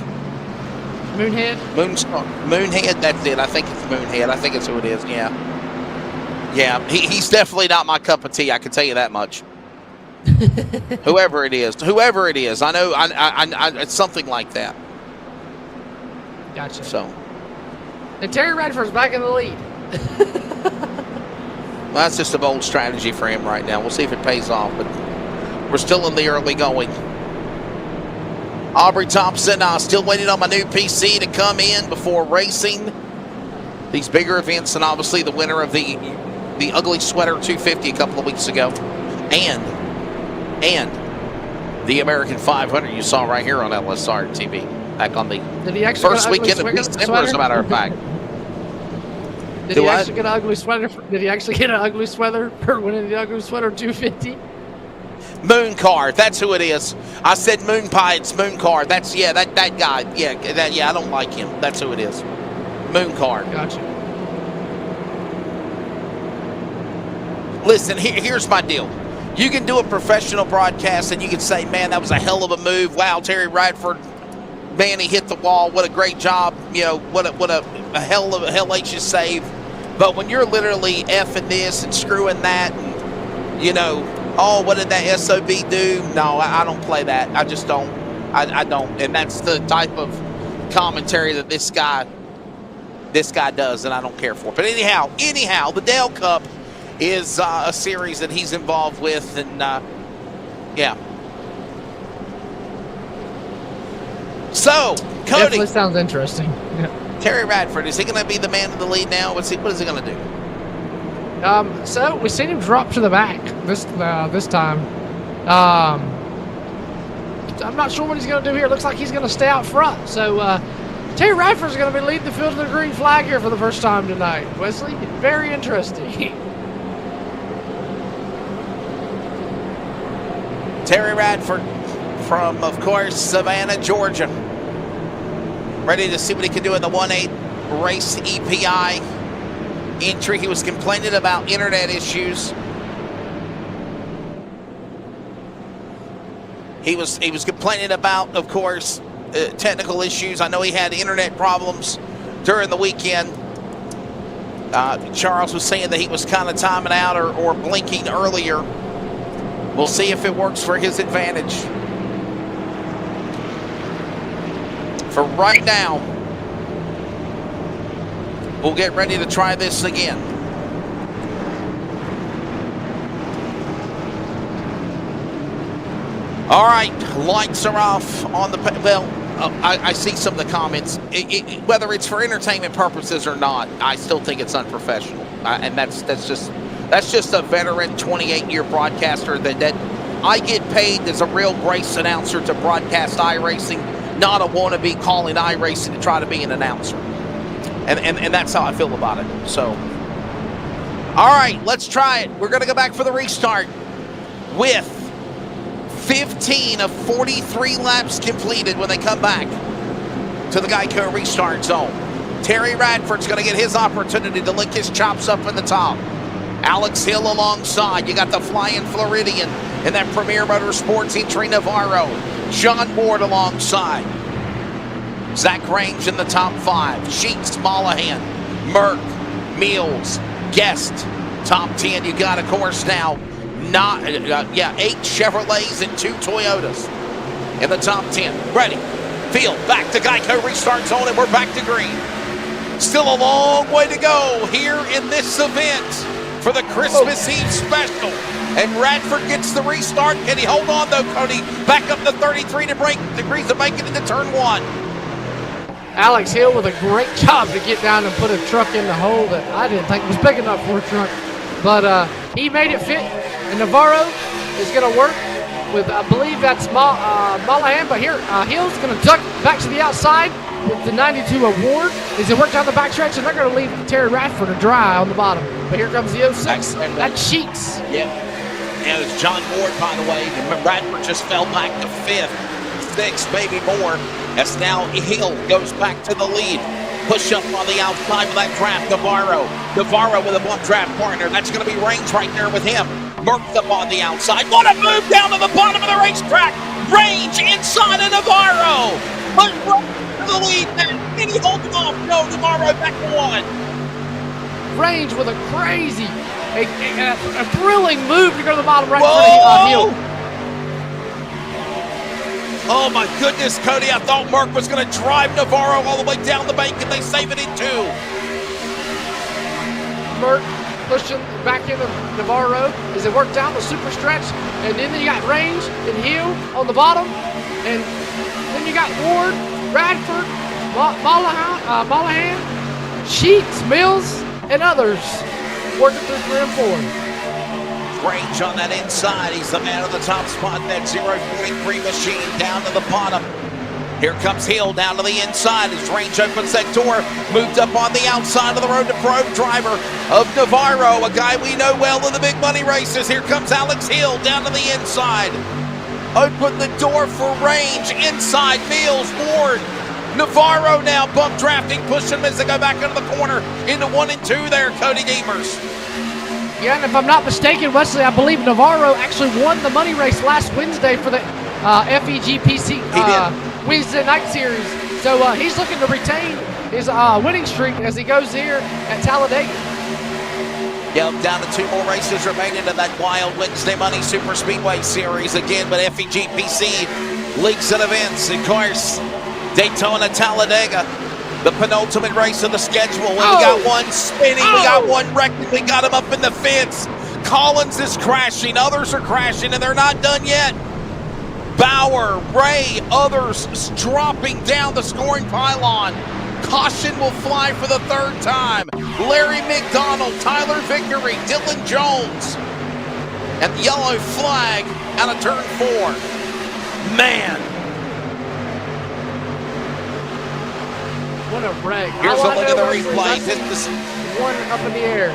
Moonhead. Moonhead. That's it. I think it's Moonhead. I think it's who it is. Yeah. Yeah, he's definitely not my cup of tea. I can tell you that much. whoever it is, I know. I it's something like that. Gotcha. So, And Terry Radford's back in the lead. well, that's just a bold strategy for him right now. We'll see if it pays off, but we're still in the early going. Aubrey Thompson, still waiting on my new PC to come in before racing these bigger events, and obviously the winner of the Ugly Sweater 250 a couple of weeks ago, and the American 500 you saw right here on LSRTV back on the first weekend of December, as a matter of fact. Did he actually get an ugly sweater? Did he actually get an ugly sweater for winning the Ugly Sweater 250? Moon Car, that's who it is. I said Moon Pie, it's Moon Car. That's that guy. I don't like him. That's who it is. Moon Car. Gotcha. Listen, here's my deal. You can do a professional broadcast and you can say, man, that was a hell of a move. Wow, Terry Radford, man, he hit the wall. What a great job. What a hellacious save. But when you're literally effing this and screwing that and, oh, what did that SOB do? No, I don't play that. I just don't. I don't. And that's the type of commentary that this guy does, and I don't care for. But anyhow, the Dale Cup is a series that he's involved with, and yeah. So, Cody. Definitely sounds interesting. Yeah. Terry Radford, is he going to be the man in the lead now? What is he going to do? So we've seen him drop to the back this time. I'm not sure what he's going to do here. Looks like he's going to stay out front. So Terry Radford's going to be leading the field to the green flag here for the first time tonight. Wesley, very interesting. Terry Radford from, of course, Savannah, Georgia. Ready to see what he can do in the 1/8 race EPI entry. He was complaining about internet issues. He was complaining about, of course, technical issues. I know he had internet problems during the weekend. Charles was saying that he was kind of timing out or blinking earlier. We'll see if it works for his advantage. For right now, we'll get ready to try this again. All right, lights are off on the, I see some of the comments. Whether it's for entertainment purposes or not, I still think it's unprofessional. And that's just a veteran 28-year broadcaster that I get paid as a real race announcer to broadcast iRacing, not a wannabe calling iRacing to try to be an announcer. And that's how I feel about it. So, all right, let's try it. We're going to go back for the restart with 15 of 43 laps completed when they come back to the Geico restart zone. Terry Radford's going to get his opportunity to lick his chops up in the top. Alex Hill alongside. You got the Flying Floridian and that Premier Motorsports entry Navarro. John Ward alongside. Zach Range in the top 5. Sheets, Mollahan, Merck, Meals, Guest, top 10. You got, of course, now 8 Chevrolets and 2 Toyotas in the top 10. Ready, field, back to Geico, restart zone, and we're back to green. Still a long way to go here in this event for the Christmas Eve special. And Radford gets the restart. Can he hold on, though, Cody? Back up to 33 degrees to make it into turn 1. Alex Hill with a great job to get down and put a truck in the hole that I didn't think was big enough for a truck. But he made it fit. And Navarro is going to work with, I believe that's Mollahan. But here, Hill's going to duck back to the outside with the 92 Award as they work down the backstretch, and they're going to leave Terry Radford to dry on the bottom. But here comes the 06. That's Sheets. Yeah. And it's John Ward, by the way. Radford just fell back to 5th. 6, maybe more. As now Hill goes back to the lead. Push up on the outside with that draft. Navarro with a blunt draft partner. That's going to be Range right there with him. Merck's up on the outside. What a move down to the bottom of the racetrack. Range inside of Navarro. But the lead then. Can he hold him off? No, Navarro back to 1. Range with a crazy, a thrilling move to go to the bottom right for Hill. Oh my goodness, Cody, I thought Merck was going to drive Navarro all the way down the bank, and they save it in 2. Merck pushing back into Navarro as they work down the super stretch, and then you got Range and Hill on the bottom, and then you got Ward, Radford, Mollahan, Sheets, Mills, and others working through 3 and 4. Range on that inside. He's the man on the top spot. That 0.3 machine down to the bottom. Here comes Hill down to the inside as Range opens that door. Moved up on the outside of the road to pro driver of Navarro, a guy we know well in the big money races. Here comes Alex Hill down to the inside. Open the door for Range. Inside, Mills, Ward. Navarro now bump drafting, pushing him as they go back into the corner into 1 and 2 there, Cody Deemers. Yeah, and if I'm not mistaken, Wesley, I believe Navarro actually won the money race last Wednesday for the FEG PC Wednesday night series. So he's looking to retain his winning streak as he goes here at Talladega. Yep, down to 2 more races remaining in that wild Wednesday Money Super Speedway series again, but FEG PC leagues and events. Of course, Daytona, Talladega. The penultimate race of the schedule. We got one spinning, we got one wrecking, we got him up in the fence. Collins is crashing, others are crashing, and they're not done yet. Bauer, Ray, others dropping down the scoring pylon. Caution will fly for the 3rd time. Larry McDonald, Tyler Vickery, Dylan Jones, and the yellow flag out of turn 4. Man. What a wreck. Here's a look at the replay. One up in the air.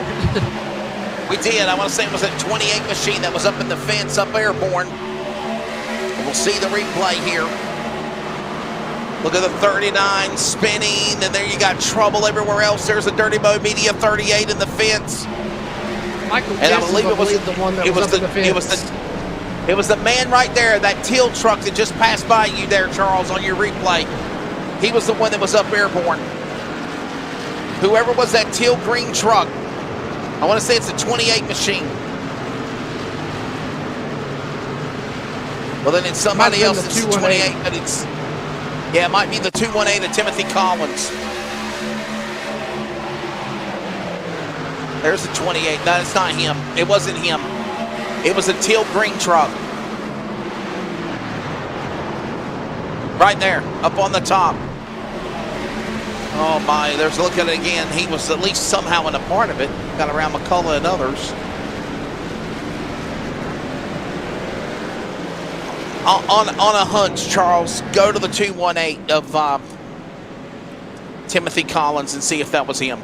We did. I want to say it was a 28 machine that was up in the fence, up airborne. And we'll see the replay here. Look at the 39 spinning, and there you got trouble everywhere else. There's a Dirty Mo Media 38 in the fence. Michael and I believe it was the one that was up in the fence. It was the man right there, that teal truck that just passed by you there, Charles, on your replay. He was the one that was up airborne. Whoever was that teal green truck, I want to say it's a 28 machine. Well, then it's somebody else that's 28, but it's, yeah, it might be the 218 of Timothy Collins. There's the 28. No, it's not him. It wasn't him. It was a teal green truck. Right there, up on the top. Oh my, there's a look at it again. He was at least somehow in a part of it. Got around McCullough and others. On a hunch, Charles, go to the 218 of Timothy Collins and see if that was him.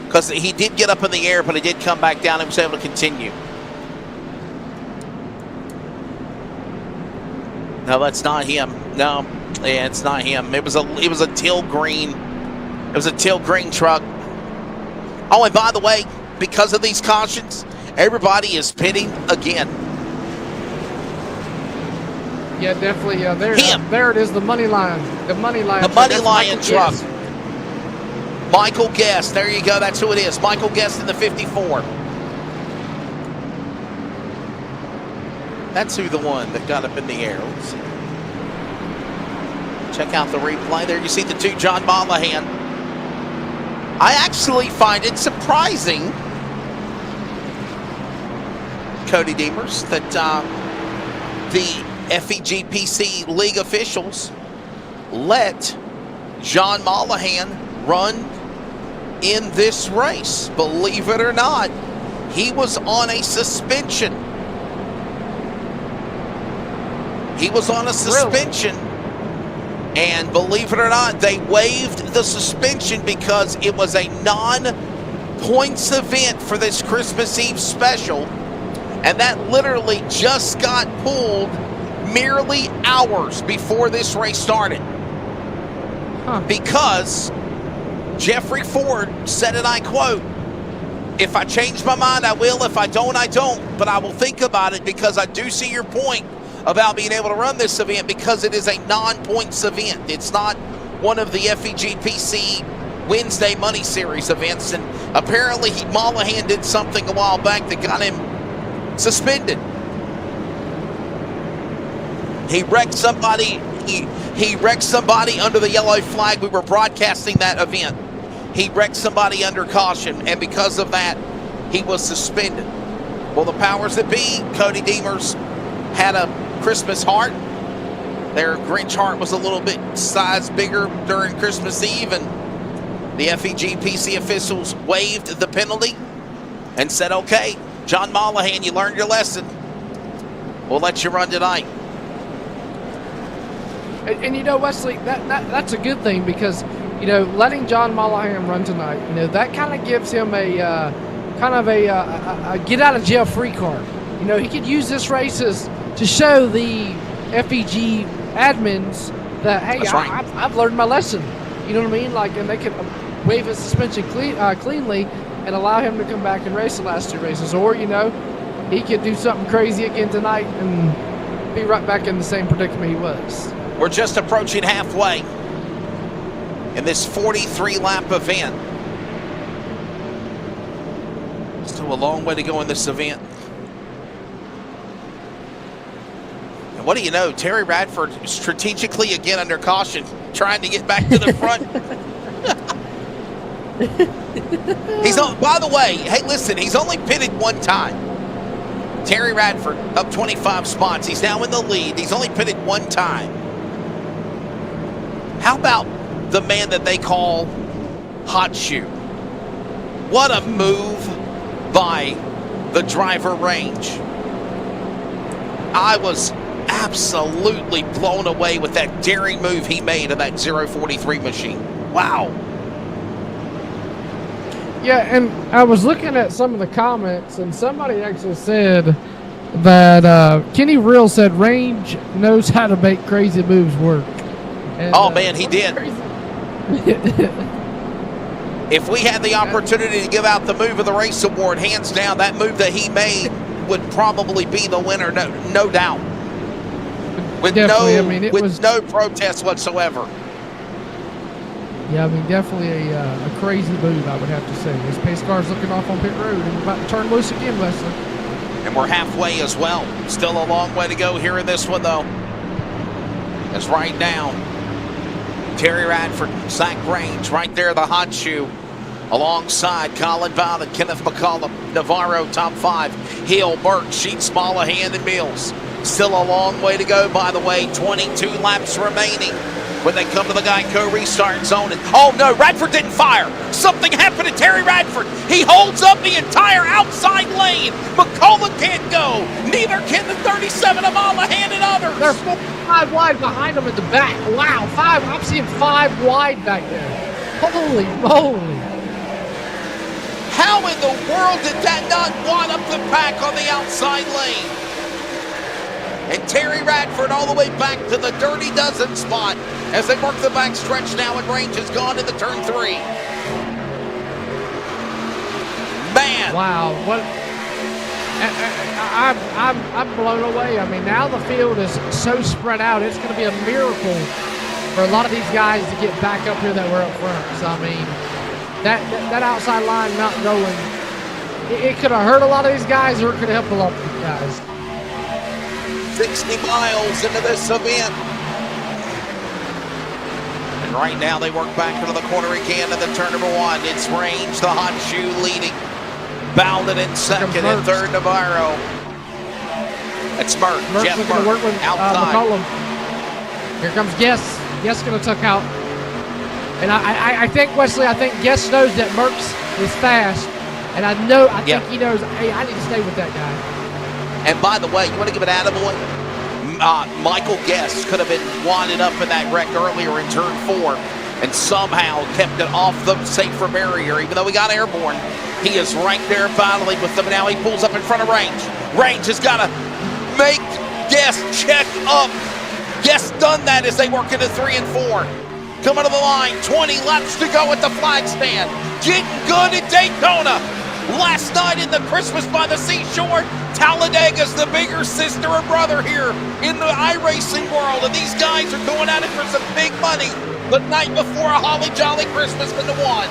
Because he did get up in the air, but he did come back down and was able to continue. No, that's not him. No, yeah, it's not him. It was a teal green. It was a teal green truck. Oh, and by the way, because of these cautions, everybody is pitting again. Yeah, definitely. There it is. The money line. The money line. The money lion truck. Michael Guest, there you go. That's who it is. Michael Guest in the 54. That's who the one that got up in the air. Let's see. Check out the replay. There you see the two, John Mollahan. I actually find it surprising, Cody Demers, that the FEG-PC League officials let John Mollahan run in this race. Believe it or not, he was on a suspension. He was on a suspension. Really? And believe it or not, they waived the suspension because it was a non-points event for this Christmas Eve special. And that literally just got pulled merely hours before this race started. Because Jeffrey Ford said, and I quote, "If I change my mind, I will. If I don't, I don't. But I will think about it because I do see your point about being able to run this event because it is a non-points event. It's not one of the FEG-PC Wednesday Money Series events." And apparently Mollahan did something a while back that got him suspended. He wrecked somebody. He wrecked somebody under the yellow flag. We were broadcasting that event. He wrecked somebody under caution, and because of that, he was suspended. Well, the powers that be, Cody Demers, had a Christmas heart. Their Grinch heart was a little bit size bigger during Christmas Eve, and the FEG-PC officials waived the penalty and said, "Okay, John Mollahan, you learned your lesson. We'll let you run tonight." And you know, Wesley, that's a good thing because, you know, letting John Mollahan run tonight, you know, that kind of gives him a get out of jail free card. You know, he could use this race to show the FEG admins that, hey, I've learned my lesson. You know what I mean? Like, and they could waive his suspension cleanly and allow him to come back and race the last two races. Or, you know, he could do something crazy again tonight and be right back in the same predicament he was. We're just approaching halfway in this 43-lap event. Still a long way to go in this event. And what do you know? Terry Radford strategically, again under caution, trying to get back to the front. He's on, by the way, hey, listen, he's only pitted one time. Terry Radford up 25 spots. He's now in the lead. He's only pitted one time. How about the man that they call Hot Shoe? What a move by the driver range. I was absolutely blown away with that daring move he made of that 043 machine. Wow. Yeah, and I was looking at some of the comments, and somebody actually said that Kenny Real said Range knows how to make crazy moves work. And, oh, man, he did. If we had the opportunity to give out the Move of the Race award, hands down, that move that he made would probably be the winner, no doubt. With no protest whatsoever. Yeah, I mean, definitely a crazy move, I would have to say. This pace car's looking off on pit road and about to turn loose again, Wesley. And we're halfway as well. Still a long way to go here in this one, though. It's right down. Terry Radford, Zach Range, right there, the Hot Shoe, alongside Colin Vaughn and Kenneth McCollum. Navarro, top five. Hill, Burke, Sheets, Mollahan, and Mills. Still a long way to go, by the way. 22 laps remaining when they come to the Geico restart zone. And, oh, no, Radford didn't fire. Something happened to Terry Radford. He holds up the entire outside lane. McCollum can't go. Neither can the 37 of Mollahan and others. They're 5 wide behind them at the back. Wow, 5. I'm seeing 5 wide back there. Holy moly. How in the world did that not wad up the pack on the outside lane? And Terry Radford all the way back to the Dirty Dozen spot as they work the back stretch now, and Range has gone into turn 3. Man. Wow, what? I'm blown away. I mean, now the field is so spread out. It's going to be a miracle for a lot of these guys to get back up here that were up front. So, I mean, that outside line not going, it could have hurt a lot of these guys, or it could have helped a lot of these guys. 60 miles into this event. And right now they work back into the corner again to the turn number 1. It's Range, the hot shoe leading. Bowden in second, and third Navarro. It's Mert. Jeff looking to work with outside. McCollum. Here comes Guess. Guess going to tuck out. And I think, Wesley, I think Guess knows that Merckx is fast. And I think he knows, hey, I need to stay with that guy. And by the way, you want to give an attaboy? Michael Guess could have been winded up in that wreck earlier in turn 4 and somehow kept it off the safer barrier, even though he got airborne. He is right there battling with them. Now he pulls up in front of Range. Range has got to make Guess check up. Guess done that as they work into 3 and 4. Coming to the line, 20 laps to go at the flag stand. Getting good at Daytona. Last night in the Christmas by the Seashore, Talladega's the bigger sister or brother here in the iRacing world, and these guys are going at it for some big money the night before a holly jolly Christmas in the 1.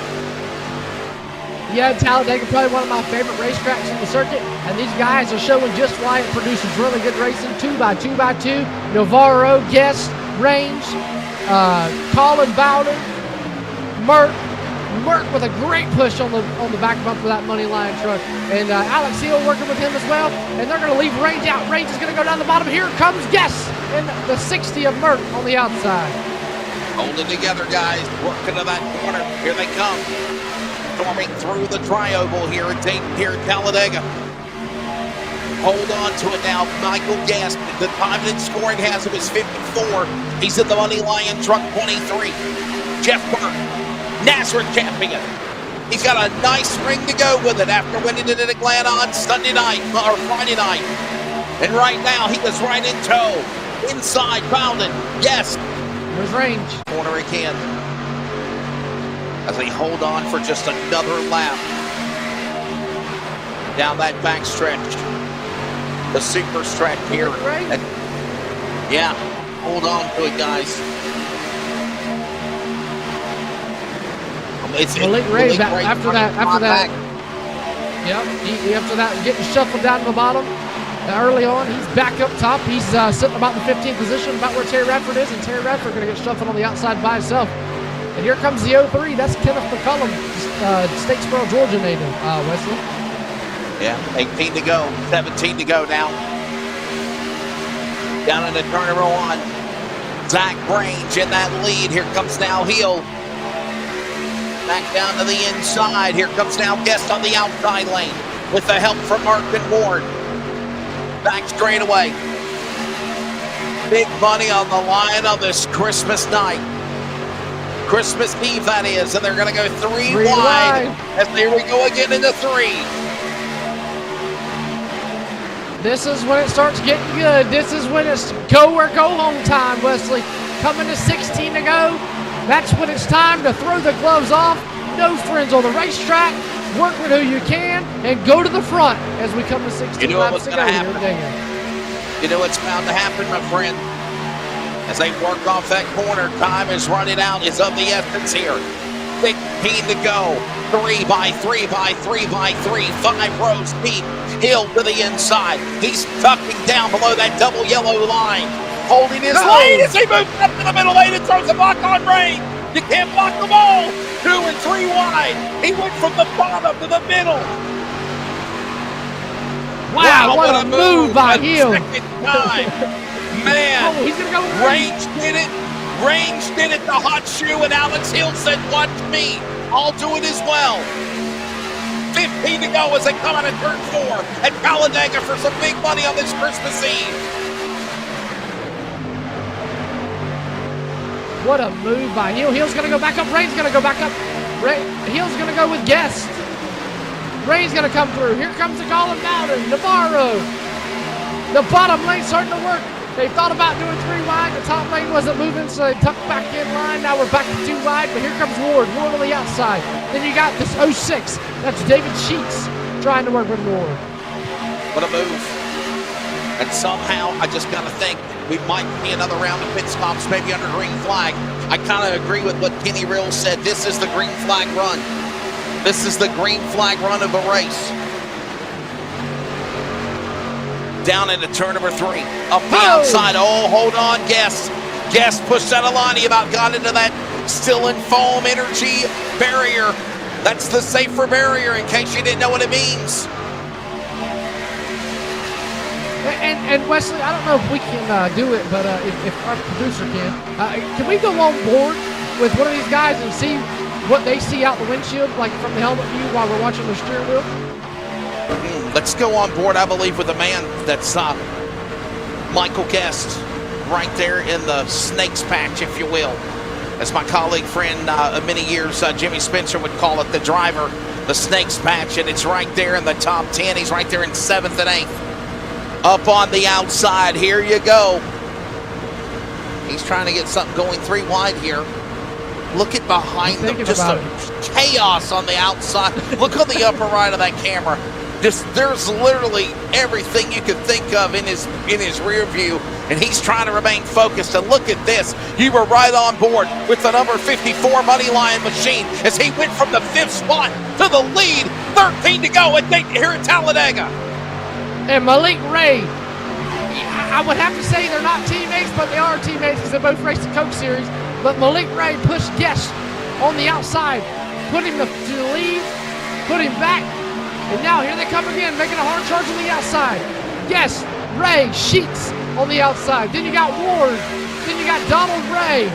Yeah, Talladega, probably one of my favorite racetracks in the circuit, and these guys are showing just why it produces really good racing. 2x2x2, Navarro, Guest, Range, Colin Bowden, Mert with a great push on the back bumper of that money line truck, and Alex Hill working with him as well, and they're going to leave Range out. Range is going to go down the bottom. Here comes Guess in the 60 of Mert on the outside. Holding together, guys, working to that corner. Here they come. Storming through the tri-oval here at Talladega. Hold on to it now, Michael Guess. The time that scoring has him is 54. He's in the money lion truck 23. Jeff Burke, Nazareth champion. He's got a nice ring to go with it after winning it in Atlanta on Sunday night, or Friday night. And right now, he is right in tow. Inside, Bowden. Yes. There's Range. Corner again. As they hold on for just another lap. Down that back stretch. The super stretch here. Right. Yeah, hold on to it, guys. After that. Yep, after that, getting shuffled down to the bottom. Early on, he's back up top. He's sitting about in the 15th position, about where Terry Radford is, and Terry Radford going to get shuffled on the outside by himself. And here comes the 03. That's Kenneth McCullum, Statesboro, Georgia native, Wesley. Yeah, 18 to go, 17 to go now. Down into turn number 1. Zach Range in that lead. Here comes now Hill. Back down to the inside. Here comes now Guest on the outside lane with the help from Mark and Ward. Back straight away. Big money on the line on this Christmas night. Christmas Eve, that is, and they're going to go three wide. As here we go again into 3. This is when it starts getting good. This is when it's go or go home time, Wesley. Coming to 16 to go. That's when it's time to throw the gloves off. No friends on the racetrack. Work with who you can and go to the front as we come to 16 laps to go here. You know what's bound to happen, my friend. As they work off that corner, time is running out. It's of the essence here. 15 to go. 3 by 3 by 3 by 3. 5 rows deep. Hill to the inside. He's tucking down below that double yellow line. Holding his lane as he moves up to the middle lane and throws a block on Range. You can't block them all. 2 and 3 wide. He went from the bottom to the middle. Wow, what a move by Hill. Man, he's gonna go Range did it. Range did it, the hot shoe, and Alex Hill said, watch me. I'll do it as well. 15 to go as they come out of turn 4 at Talladega for some big money on this Christmas Eve. What a move by Hill. Hill's going to go back up. Rain's going to go back up. Hill's going to go with Guest. Rain's going to come through. Here comes the Colin Bowden. Navarro. The bottom lane starting to work. They thought about doing 3 wide. The top lane wasn't moving, so they tucked back in line. Now we're back to 2 wide, but here comes Ward. Ward on the outside. Then you got this 06. That's David Sheets trying to work with Ward. What a move. And somehow, I just got to think, we might be another round of pit stops, maybe under green flag. I kind of agree with what Kenny Rill said. This is the green flag run. This is the green flag run of the race. Down into turn number 3. Up the outside. Oh, hold on, Guess. Guess pushed out of line. He about got into that still in foam energy barrier. That's the safer barrier in case you didn't know what it means. And Wesley, I don't know if we can do it, but if our producer can we go on board with one of these guys and see what they see out the windshield, like from the helmet view while we're watching the steering wheel? Let's go on board, I believe, with a man that's Michael Guest, right there in the snake's patch, if you will. As my colleague friend of many years, Jimmy Spencer, would call it, the driver, the snake's patch, and it's right there in the top 10. He's right there in 7th and 8th. Up on the outside, here you go. He's trying to get something going 3 wide here. Look at behind them, just a chaos on the outside. Look on the upper right of that camera. There's literally everything you could think of in his rear view, and he's trying to remain focused. And look at this. You were right on board with the number 54 Money Lion machine as he went from the 5th spot to the lead. 13 to go here at Talladega. And Malik Ray, I would have to say they're not teammates, but they are teammates because they both raced the Coke Series. But Malik Ray pushed Guest on the outside, put him to the lead, put him back, and now here they come again, making a hard charge on the outside. Guest, Ray, Sheets on the outside. Then you got Ward, then you got Donald Ray,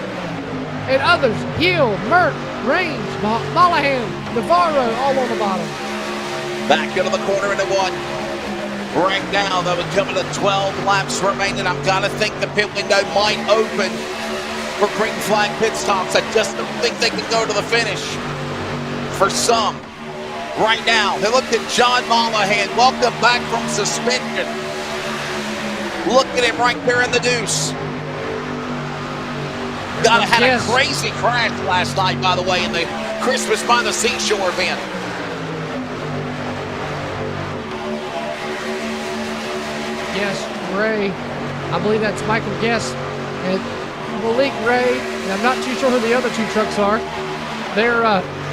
and others, Hill, Merck, Range, Mollahan, Navarro, all on the bottom. Back into the corner into 1. Right now, though, we're coming to 12 laps remaining. I've got to think the pit window might open for green flag pit stops. I just don't think they can go to the finish for some. Right now, they look at John Mollahan. Welcome back from suspension. Look at him right there in the deuce. Had a crazy crash last night, by the way, in the Christmas by the Seashore event. Yes, Ray. I believe that's Michael Guest and Malik Ray. And I'm not too sure who the other 2 trucks are. They're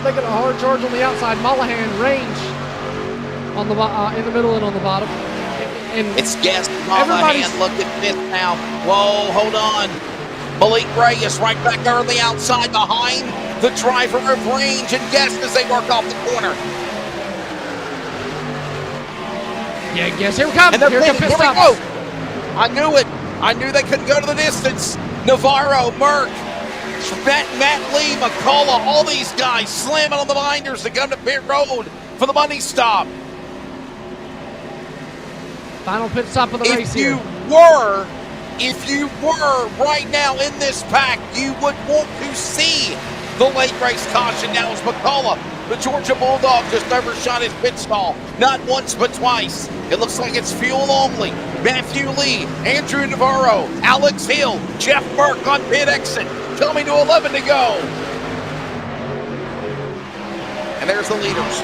making a hard charge on the outside. Mollahan, Range on the in the middle and on the bottom. And it's Guest, Mollahan. Look at this now. Whoa, hold on. Malik Ray is right back there on the outside behind the driver of Range and Guest as they work off the corner. Yeah, Guess here we come. Here we go. I knew it. I knew they couldn't go to the distance. Navarro, Merck, Matt Lee, McCullough, all these guys slamming on the binders to come to pit road for the money stop. Final pit stop of the race here. If you were right now in this pack, you would want to see the late race caution. Now is McCullough. The Georgia Bulldog just overshot his pit stall. Not once, but twice. It looks like it's fuel only. Matthew Lee, Andrew Navarro, Alex Hill, Jeff Burke on pit exit. Coming to 11 to go. And there's the leaders.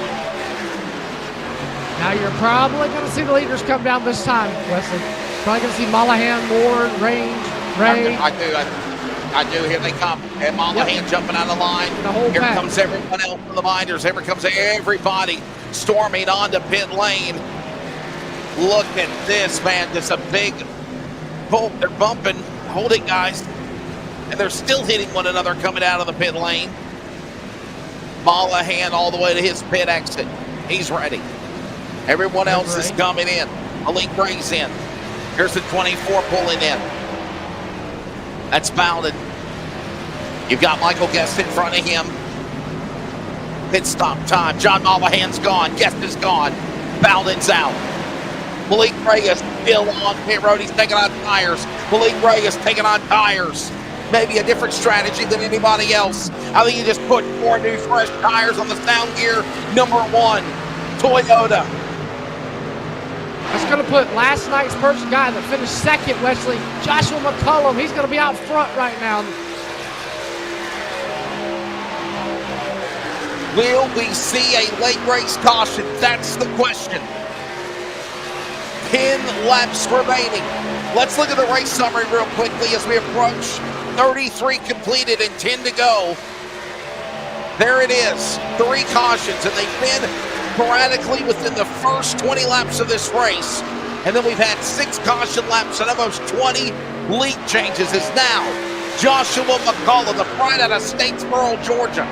Now you're probably going to see the leaders come down this time, Wesley. Probably going to see Mollahan, Ward, Range, Ray. I do. Here they come. And Mollahan jumping out of the line. Here comes everyone else from the binders. Here comes everybody storming onto pit lane. Look at this, man. Just a big pull. They're bumping. Hold it, guys. And they're still hitting one another coming out of the pit lane. Mollahan all the way to his pit exit. He's ready. Everyone else is coming in. Malik Ray's in. Here's the 24 pulling in. That's Bowden. You've got Michael Guest in front of him. Pit stop time. John Mollahan's gone. Guest is gone. Bowden's out. Malik Ray is still on pit road. He's taking on tires. Malik Ray is taking on tires. Maybe a different strategy than anybody else. I think you just put 4 new fresh tires on the Sound Gear #1 Toyota. That's going to put last night's first guy that finished second, Wesley, Joshua McCullum. He's going to be out front right now. Will we see a late race caution? That's the question. 10 laps remaining. Let's look at the race summary real quickly as we approach 33 completed and 10 to go. There it is. 3 cautions, and they've been sporadically within the first 20 laps of this race. And then we've had 6 caution laps and almost 20 lead changes. Is now Joshua McCullough, the pride out of Statesboro, Georgia,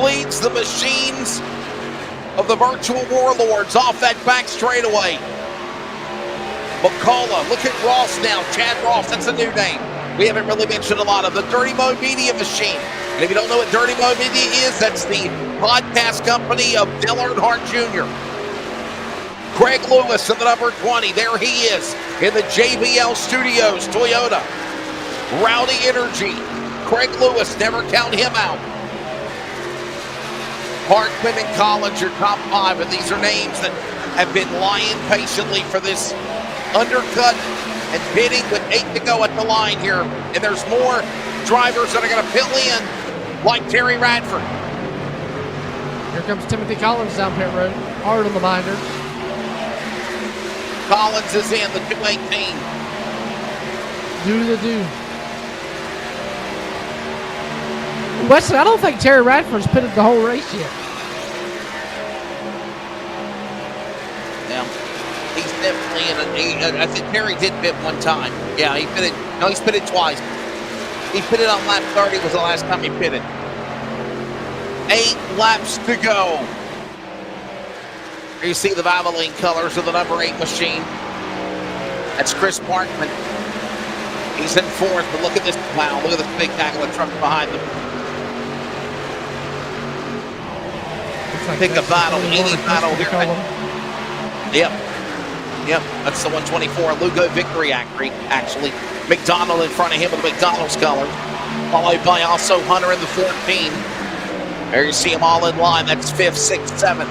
leads the machines of the virtual warlords off that back straightaway. McCullough, look at Ross now, Chad Ross, that's a new name. We haven't really mentioned a lot of the Dirty Mo Media machine. And if you don't know what Dirty Mo Media is, that's the podcast company of Dale Earnhardt Jr. Craig Lewis in the number 20, there he is in the JBL Studios, Toyota. Rowdy Energy, Craig Lewis, never count him out. Parkman and Collins, your top 5, and these are names that have been lying patiently for this undercut and pitting with 8 to go at the line here. And there's more drivers that are going to fill in, like Terry Radford. Here comes Timothy Collins down pit road, hard on the binder. Collins is in the 218. Do the do. Wesley, I don't think Terry Radford's pitted the whole race yet. Yeah, he's definitely in I think Terry did pit one time. Yeah, he pitted. No, he's pitted twice. He pitted on lap 30 was the last time he pitted. 8 laps to go. Here you see the Valvoline colors of the number 8 machine. That's Chris Parkman. He's in 4th, but look at this. Wow, look at this big tackle of truck behind them. Like Pick a battle, any battle here. Yep, that's the 124 Lugo Victory actually. McDonald in front of him with the McDonald's colors, followed by also Hunter in the 14. There you see them all in line. That's 5th, 6th, 7th.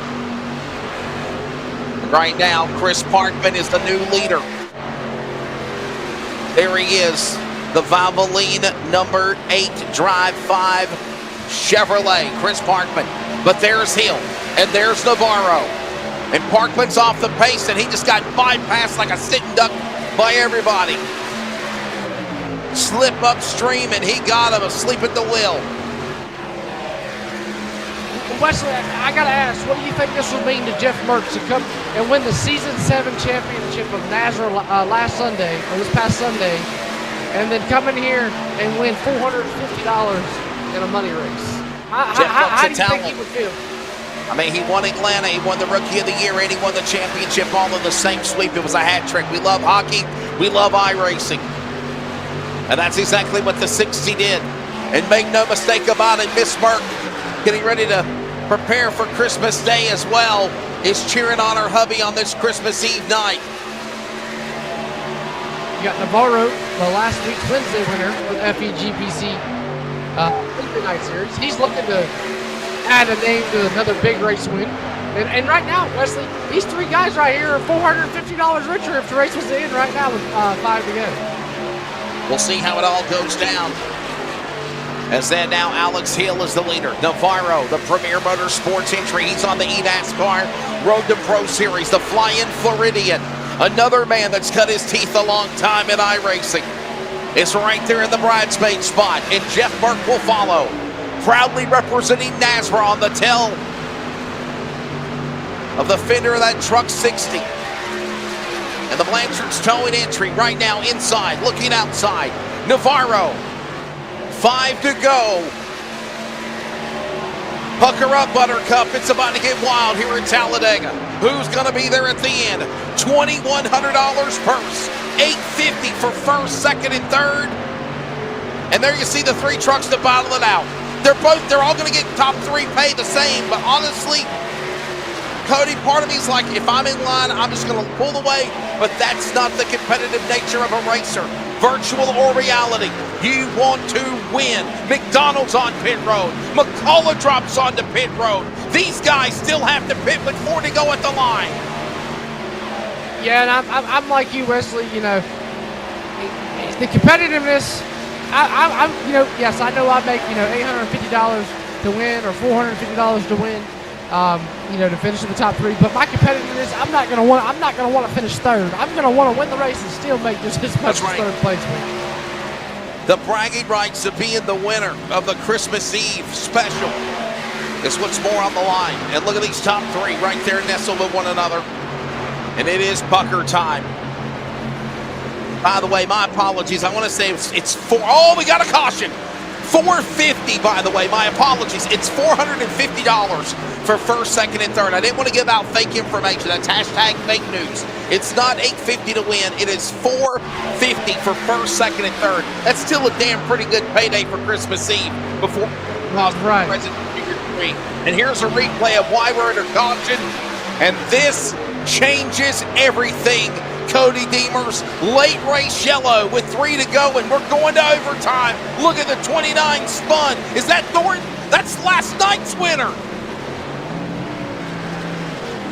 Right now, Chris Parkman is the new leader. There he is, the Valvoline number 8 Drive 5 Chevrolet, Chris Parkman. But there's Hill, and there's Navarro. And Parkman's off the pace, and he just got bypassed like a sitting duck by everybody. Slip upstream, and he got him asleep at the wheel. Wesley, I got to ask, what do you think this will mean to Jeff Merckx to come and win the Season 7 championship of NASCAR last Sunday, or this past Sunday, and then come in here and win $450 in a money race? How do you think he would feel? I mean, he won Atlanta, he won the Rookie of the Year, and he won the championship all in the same sweep. It was a hat trick. We love hockey. We love iRacing. And that's exactly what the 60 did. And make no mistake about it, Miss Merck, getting ready to prepare for Christmas Day as well, is cheering on her hubby on this Christmas Eve night. You got Navarro, the last week's Wednesday winner with FEGPC Wednesday night series. He's looking to add a name to another big race win. And right now, Wesley, these 3 guys right here are $450 richer if the race was to end right now with 5 to go. We'll see how it all goes down. As then now Alex Hill is the leader. Navarro, the Premier Motorsports entry. He's on the eNASCAR Road to Pro Series, the Flying Floridian. Another man that's cut his teeth a long time in iRacing. It's right there in the bridesmaid spot, and Jeff Merck will follow. Proudly representing NASCAR on the tail of the fender of that truck 60. And the Blanchard's towing entry right now inside, looking outside. Navarro, 5 to go. Pucker up, Buttercup. It's about to get wild here in Talladega. Who's going to be there at the end? $2,100 purse. $850 for first, second, and third. And there you see the 3 trucks to battle it out. They're all going to get top 3 pay the same, but honestly, Cody, part of me is like, if I'm in line, I'm just going to pull away, but that's not the competitive nature of a racer. Virtual or reality, you want to win. McDonald's on pit road. McCullough drops onto pit road. These guys still have to pit with 4 to go at the line. Yeah, and I'm like you, Wesley. You know, the competitiveness. I'm yes, I know I make $850 to win or $450 to win. To finish in the top 3. But my competitiveness, I'm not gonna want to finish third. I'm gonna want to win the race and still make just as much as third place win. The bragging rights of being the winner of the Christmas Eve special is what's more on the line. And look at these top three right there nestled with one another. And it is pucker time. By the way, my apologies. I want to say it's four. Oh, we got a caution. $450, by the way. My apologies. It's $450 for first, second, and third. I didn't want to give out fake information. That's hashtag fake news. It's not $850 to win. It is $450 for first, second, and third. That's still a damn pretty good payday for Christmas Eve before right. And here's a replay of why we're under caution. And this changes everything. Cody Deemers, late race yellow with 3 to go, and we're going to overtime. Look at the 29 spun. Is that Thornton? That's last night's winner.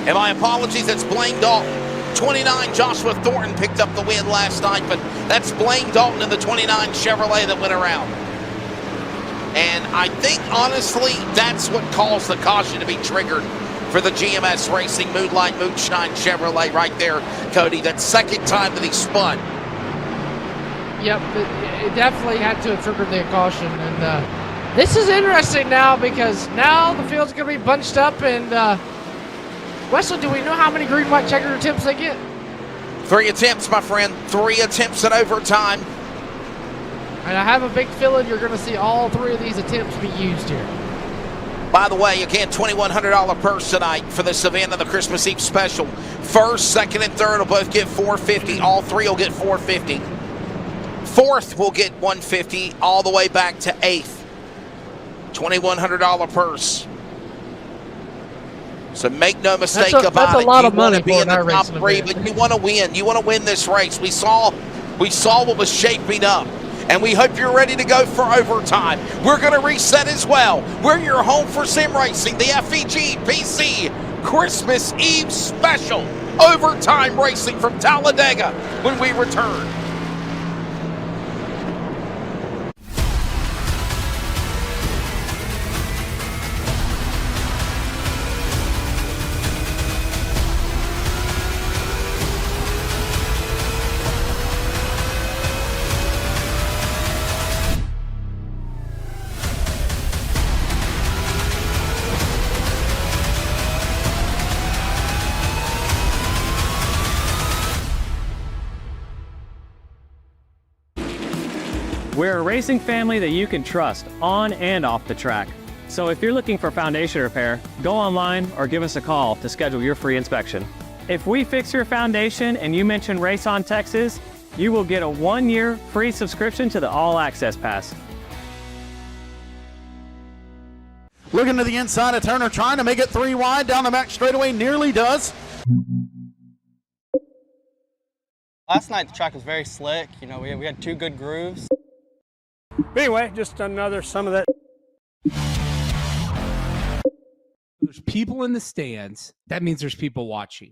And my apologies, that's Blaine Dalton. 29, Joshua Thornton picked up the win last night, but that's Blaine Dalton in the 29 Chevrolet that went around. And I think, honestly, that's what caused the caution to be triggered for the GMS Racing Moonlight Moonshine Chevrolet right there, Cody. That second time that he spun. Yep, it definitely had to have triggered the caution. And this is interesting now because now the field's going to be bunched up. And Wesley, do we know how many green, white checker attempts they get? 3 attempts, my friend. 3 attempts in overtime. And I have a big feeling you're going to see all 3 of these attempts be used here. By the way, again, $2,100 purse tonight for the Savannah, the Christmas Eve special. First, second, and third will both get $450. All 3 will get $450. Fourth will get $150 all the way back to 8th. $2,100 purse. So make no mistake about it. That's a lot of money for in the top 3, but you want to win. You want to win this race. We saw what was shaping up. And we hope you're ready to go for overtime. We're going to reset as well. We're your home for sim racing, the FEG PC Christmas Eve special. Overtime racing from Talladega when we return. We're a racing family that you can trust on and off the track. So if you're looking for foundation repair, go online or give us a call to schedule your free inspection. If we fix your foundation and you mention Race on Texas, you will get a 1-year free subscription to the All Access Pass. Looking to the inside of Turner, trying to make it 3 wide down the back straightaway, nearly does. Last night the track was very slick. You know, we had 2 good grooves. But anyway, just another some of that. There's people in the stands. That means there's people watching.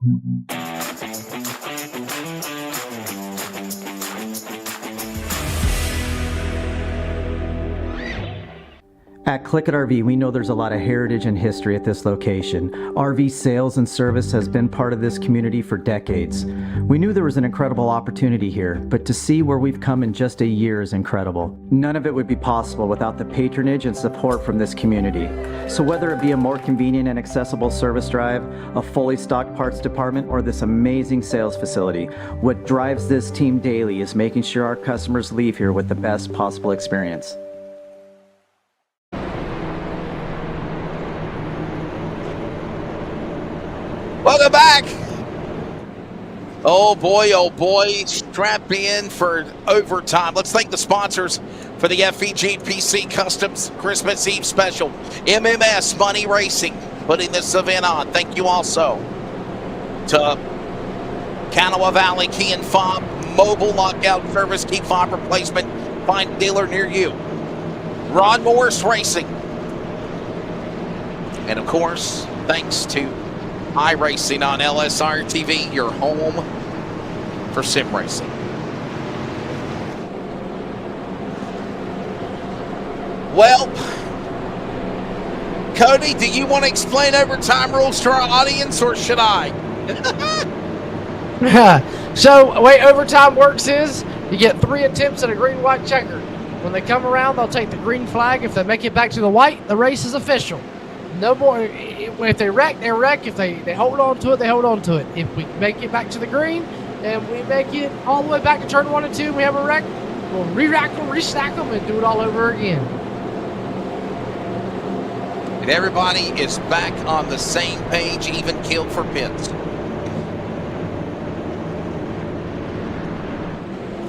At Click It RV, we know there's a lot of heritage and history at this location. RV sales and service has been part of this community for decades. We knew there was an incredible opportunity here, but to see where we've come in just a year is incredible. None of it would be possible without the patronage and support from this community. So whether it be a more convenient and accessible service drive, a fully stocked parts department, or this amazing sales facility, what drives this team daily is making sure our customers leave here with the best possible experience. Welcome back. Oh boy, strap in for overtime. Let's thank the sponsors for the FEG PC Customs Christmas Eve special. MMS Money Racing, putting this event on. Thank you also to Kanawha Valley Key and Fob, mobile lockout service, key fob replacement. Find a dealer near you. Ron Morris Racing. And of course, thanks to iRacing on LSRTV, your home for sim racing. Well, Cody, do you want to explain overtime rules to our audience, or should I? So, the way overtime works is you get 3 attempts at a green-white checker. When they come around, they'll take the green flag. If they make it back to the white, the race is official. No more. If they wreck, they wreck. If they hold on to it, they hold on to it. If we make it back to the green and we make it all the way back to turn 1 and 2, we have a wreck, we'll re-rack them, restack them, and do it all over again. And everybody is back on the same page, even killed for pits.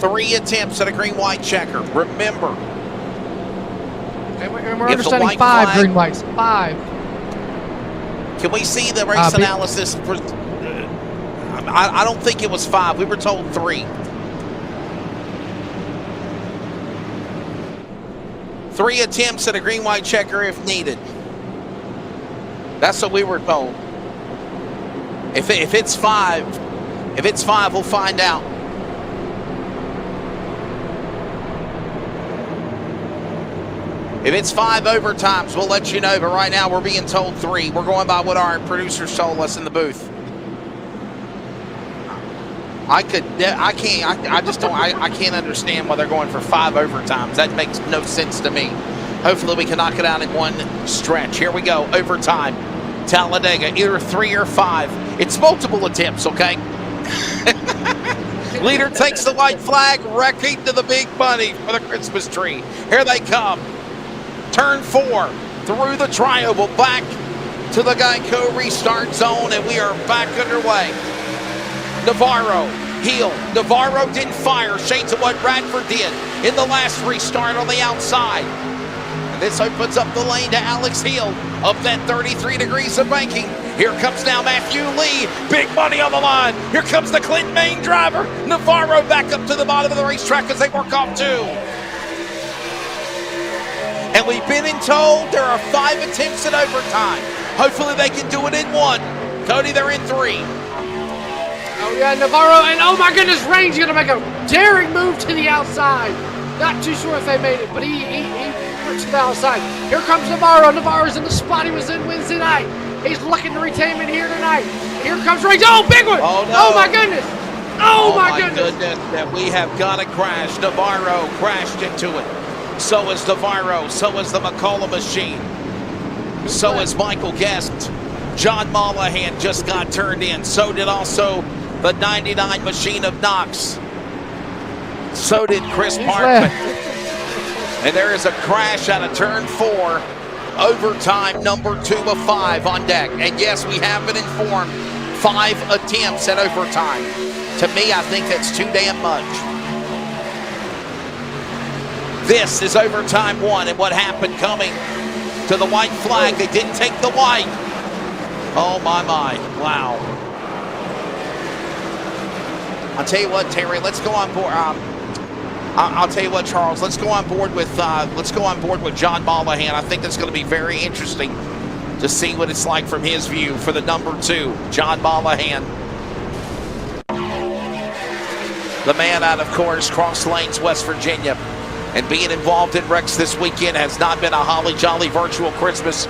3 attempts at a green-white checker. Remember, and we're understanding 5 flag, green whites. 5. Can we see the race analysis? For, I don't think it was 5. We were told 3. 3 attempts at a green-white checker if needed. That's what we were told. If it's 5, we'll find out. If it's 5 overtimes, we'll let you know. But right now, we're being told 3. We're going by what our producers told us in the booth. I can't understand why they're going for 5 overtimes. That makes no sense to me. Hopefully, we can knock it out in one stretch. Here we go. Overtime. Talladega, either 3 or 5. It's multiple attempts, okay? Leader takes the white flag, wrecking to the big bunny for the Christmas tree. Here they come. Turn 4, through the triangle, back to the Geico restart zone, and we are back underway. Navarro, heel. Navarro didn't fire. Shades of what Radford did in the last restart on the outside. And this opens up the lane to Alex Hill up that 33 degrees of banking. Here comes now Matthew Lee. Big money on the line. Here comes the Clinton Main driver. Navarro back up to the bottom of the racetrack as they work off 2. And we've been told there are 5 attempts at overtime. Hopefully they can do it in 1. Cody, they're in 3. Oh yeah, Navarro, and oh my goodness, Rain's gonna make a daring move to the outside. Not too sure if they made it, but he went to the outside. Here comes Navarro. Navarro's in the spot he was in Wednesday night. He's looking to retain it here tonight. Here comes Rain. Oh, big one! Oh no! Oh my goodness! Oh my goodness! That we have got a crash. Navarro crashed into it. So is Navarro. So is the McCullough machine. So is Michael Guest. John Mollahan just got turned in. So did also the 99 machine of Knox. So did Chris Parkman. And there is a crash out of turn 4. Overtime number 2 of 5 on deck. And yes, we have been informed 5 attempts at overtime. To me, I think that's too damn much. This is overtime 1, and what happened coming to the white flag, they didn't take the white. Oh my, wow. I'll tell you what, Terry, let's go on board. I'll tell you what, Charles, let's go on board with John Mollahan. I think that's going to be very interesting to see what it's like from his view for the number 2, John Mollahan. The man out of, course, Cross Lanes, West Virginia. And being involved in wrecks this weekend has not been a holly jolly virtual Christmas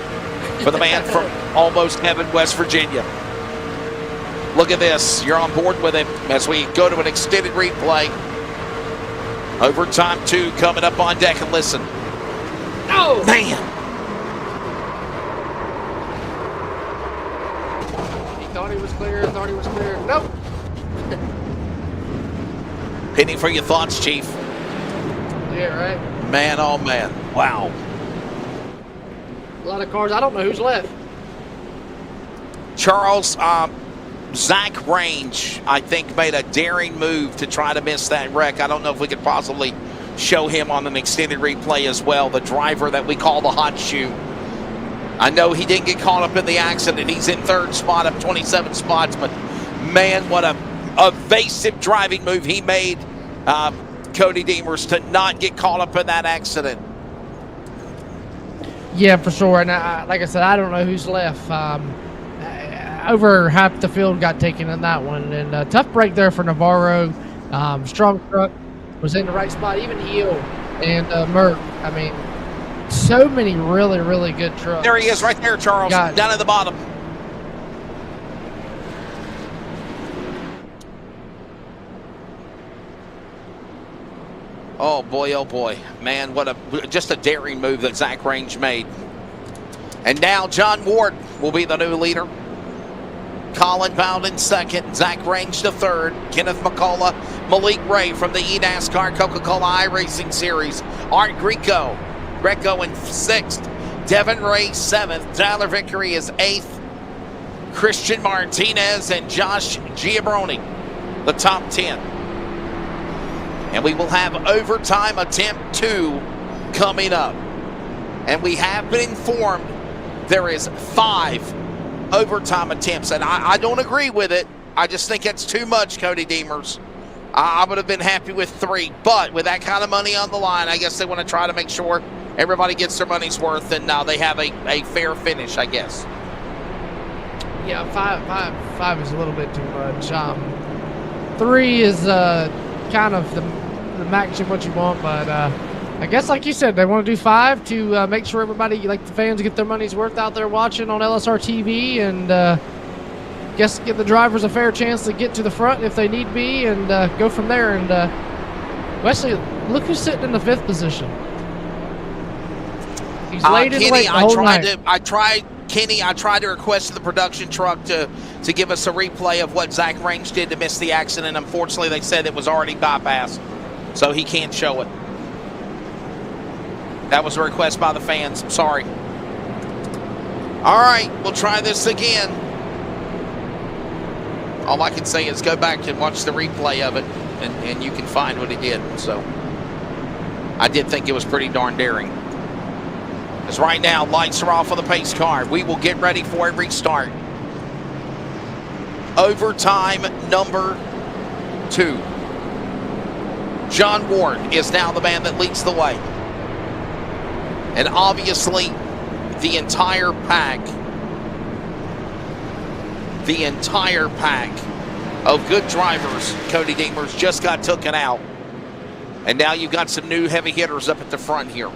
for the man from almost heaven, West Virginia. Look at this. You're on board with him as we go to an extended replay. Overtime 2 coming up on deck, and listen. Oh! Man! He thought he was clear, Nope. Penny for your thoughts, Chief. Yeah, right. Man, oh man. Wow. A lot of cars. I don't know who's left. Charles, Zach Range, I think, made a daring move to try to miss that wreck. I don't know if we could possibly show him on an extended replay as well. The driver that we call the hot shoe. I know he didn't get caught up in the accident. He's in 3rd spot of 27 spots, but man, what a evasive driving move he made. Cody Deemers to not get caught up in that accident. Yeah, for sure. And like I said, I don't know who's left. Over half the field got taken in that one. And tough break there for Navarro. Strong truck was in the right spot. Even Hill and Merck. I mean, so many really, really good trucks. There he is right there, Charles, down at the bottom. Oh boy, man, what just a daring move that Zach Range made. And now John Ward will be the new leader. Colin Bowden second, Zach Range the third, Kenneth McCullough, Malik Ray from the eNASCAR Coca-Cola iRacing Series, Art Greco in sixth, Devin Ray seventh, Tyler Vickery is eighth, Christian Martinez and Josh Giabroni, the top 10. And we will have overtime attempt 2 coming up. And we have been informed there is 5 overtime attempts, and I don't agree with it. I just think it's too much, Cody Deemers. I would have been happy with 3, but with that kind of money on the line, I guess they want to try to make sure everybody gets their money's worth and they have a fair finish, I guess. Yeah, five is a little bit too much. 3 is kind of the max of what you want, but I guess, like you said, they want to do 5 to make sure everybody, like the fans, get their money's worth out there watching on LSRTV, and guess give the drivers a fair chance to get to the front if they need be, and go from there. And Wesley, look who's sitting in the 5th position. He's laid in wait the whole night. I tried to request the production truck to give us a replay of what Zach Range did to miss the accident. Unfortunately, they said it was already bypassed, so he can't show it. That was a request by the fans. I'm sorry. All right, we'll try this again. All I can say is go back and watch the replay of it, and you can find what he did. So I did think it was pretty darn daring. As right now, lights are off on the pace car. We will get ready for a restart. Overtime number 2. John Ward is now the man that leads the way. And obviously, the entire pack of good drivers, Cody Deemers, just got taken out. And now you've got some new heavy hitters up at the front here.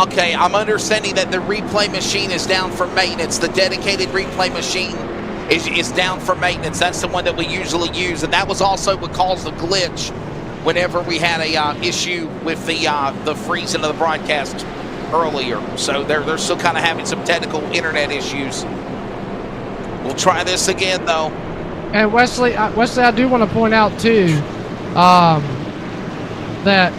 Okay, I'm understanding that the replay machine is down for maintenance. The dedicated replay machine is down for maintenance. That's the one that we usually use, and that was also what caused the glitch whenever we had a issue with the freezing of the broadcast earlier. So they're still kind of having some technical internet issues. We'll try this again, though. And Wesley, I do want to point out too that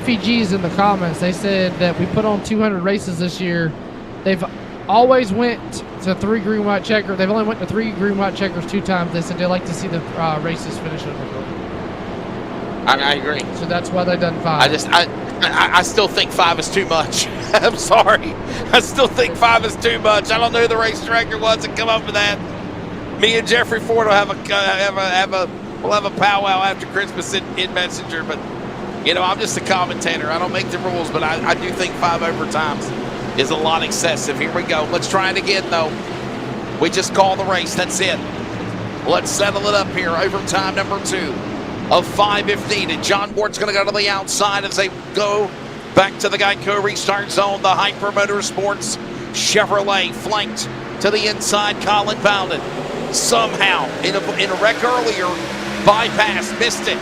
FEG's in the comments. They said that we put on 200 races this year. They've always went to 3 green, white checker. They've only went to 3 green, white checkers 2 times. They said they like to see the races finish in the middle. I agree. So that's why they've done 5. I still think 5 is too much. I'm sorry. I still think 5 is too much. I don't know who the race director was that come up with that. Me and Jeffrey Ford will have a powwow after Christmas in Messenger, but I'm just a commentator. I don't make the rules, but I do think 5 overtimes is a lot excessive. Here we go. Let's try it again, though. We just call the race. That's it. Let's settle it up here. Overtime number 2 of 5 if needed. John Ward's going to go to the outside as they go back to the Geico restart zone. The Hyper Motorsports Chevrolet flanked to the inside. Colin Bowden somehow in a wreck earlier bypassed, missed it.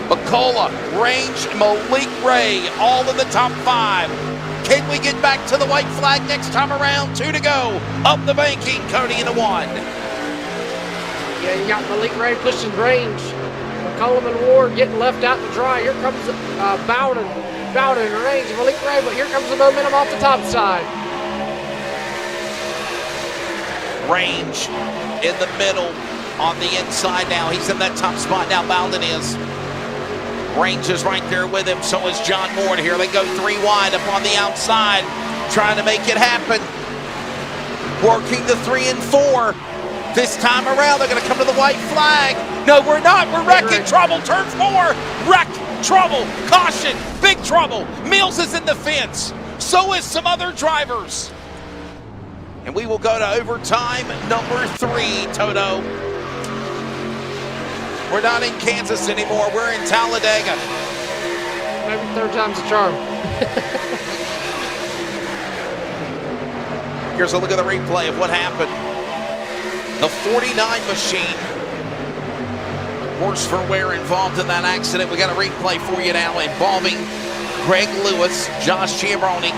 McCullough, Range, Malik Ray, all in the top 5. Can we get back to the white flag next time around? 2 to go. Up the banking, Cody in the 1. Yeah, you got Malik Ray pushing Range. McCullum and Ward getting left out to dry. Here comes Bowden and Range, Malik Ray, but here comes the momentum off the top side. Range in the middle on the inside now. He's in that top spot now, Bowden is. Range is right there with him, so is John Ward. Here they go 3 wide up on the outside, trying to make it happen. Working the 3 and 4. This time around, they're going to come to the white flag. No, we're not. We're wrecking trouble. Turn 4. Wreck, trouble, caution, big trouble. Mills is in the fence. So is some other drivers. And we will go to overtime number 3, Toto. We're not in Kansas anymore. We're in Talladega. Maybe 3rd time's a charm. Here's a look at the replay of what happened. The 49 machine worse for wear involved in that accident. We got a replay for you now involving Greg Lewis, Josh Giabroni,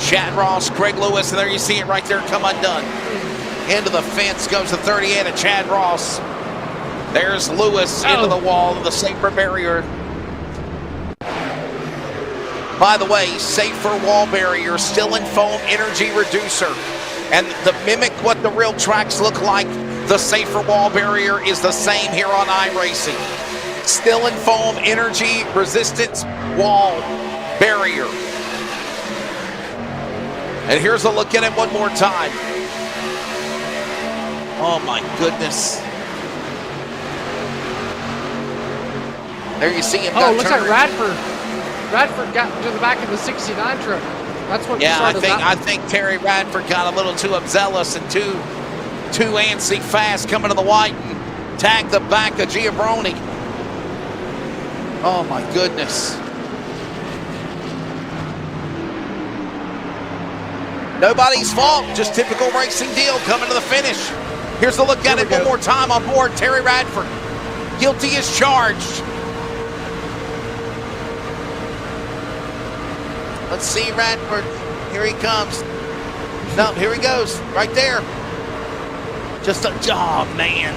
Chad Ross, Greg Lewis, and there you see it right there come undone. Into the fence goes the 38 of Chad Ross. There's Lewis into the wall of the safer barrier. By the way, safer wall barrier, still in foam energy reducer. And to mimic what the real tracks look like, the safer wall barrier is the same here on iRacing. Still in foam energy resistance wall barrier. And here's a look at it one more time. Oh my goodness. There you see him. Oh, looks like Radford got to the back of the 69 truck. That's what. Yeah, I think Terry Radford got a little too overzealous and too antsy fast coming to the white and tagged the back of Giabroni. Oh my goodness. Nobody's fault, just typical racing deal coming to the finish. Here's a look at it one more time on board. Terry Radford, guilty as charged. Let's see Radford. Here he comes. No, here he goes. Right there. Just a oh man.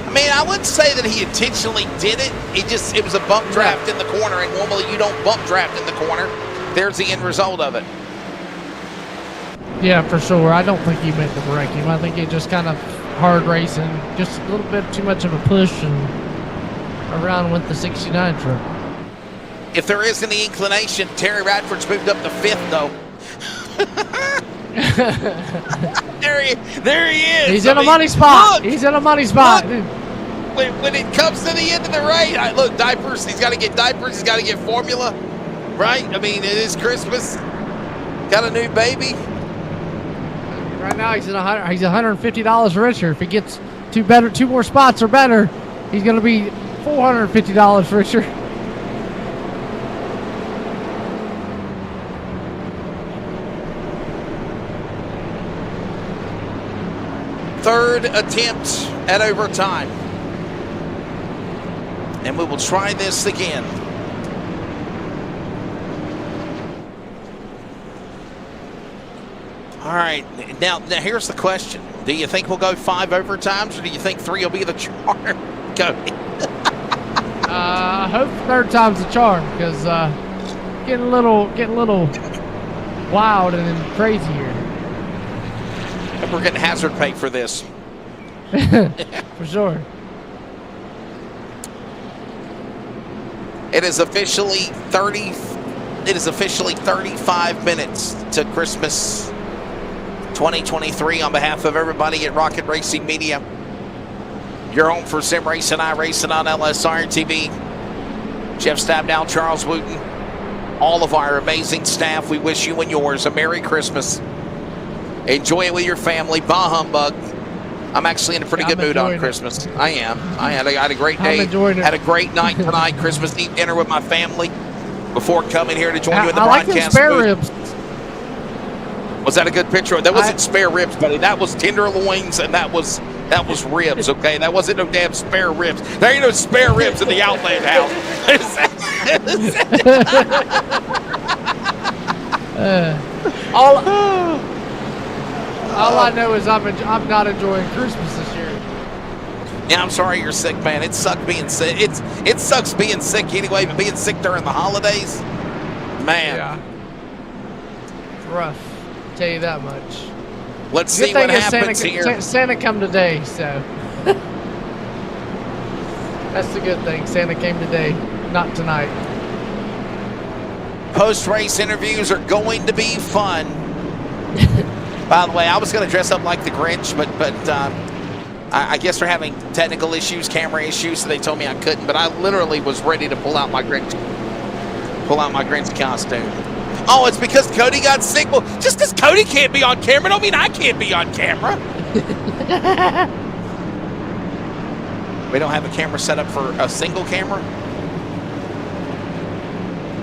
I mean, I wouldn't say that he intentionally did it. It was a bump draft in the corner, and normally you don't bump draft in the corner. There's the end result of it. Yeah, for sure. I don't think he meant to break him. I think it just kind of hard racing, just a little bit too much of a push and around with the 69 truck. If there is any inclination, Terry Radford's moved up to 5th, though. there he is. He's in a money spot. Look, He's in a money spot. Look, when it comes to the end of the race, look, diapers. He's got to get diapers. He's got to get formula, right? I mean, it is Christmas. Got a new baby. Right now, he's $150 richer. If he gets two more spots or better, he's going to be $450 richer. Third attempt at overtime. And we will try this again. All right, now here's the question. Do you think we'll go 5 overtimes, or do you think 3 will be the charm? Go. I hope third time's the charm, because getting a little wild and crazy here. And we're getting hazard pay for this. For sure. It is officially 35 minutes to Christmas 2023. On behalf of everybody at Rocket Racing Media, you're home for Sim Racing, iRacing on LSRTV. Jeff Stabnow, Charles Wooten, all of our amazing staff, we wish you and yours a Merry Christmas. Enjoy it with your family. Bah humbug. I'm actually in a pretty good mood on Christmas. I am. I had a great day. Had a great night tonight. Christmas Eve dinner with my family before coming here to join you in the broadcast spare ribs. Was that a good picture? That wasn't spare ribs, buddy. That was tenderloins, and that was ribs. Okay, that wasn't no damn spare ribs. There ain't no spare ribs in the Outland house. All I know is I'm not enjoying Christmas this year. Yeah, I'm sorry you're sick, man. It sucks being sick. It sucks being sick anyway, but being sick during the holidays, man. Yeah. It's rough. I'll tell you that much. Let's see what happens here. Santa come today, so that's the good thing. Santa came today, not tonight. Post-race interviews are going to be fun. By the way, I was going to dress up like the Grinch, but I guess we're having technical issues, camera issues, so they told me I couldn't. But I literally was ready to pull out my Grinch costume. Oh, it's because Cody got sick. Well, just because Cody can't be on camera don't mean I can't be on camera. We don't have a camera set up for a single camera?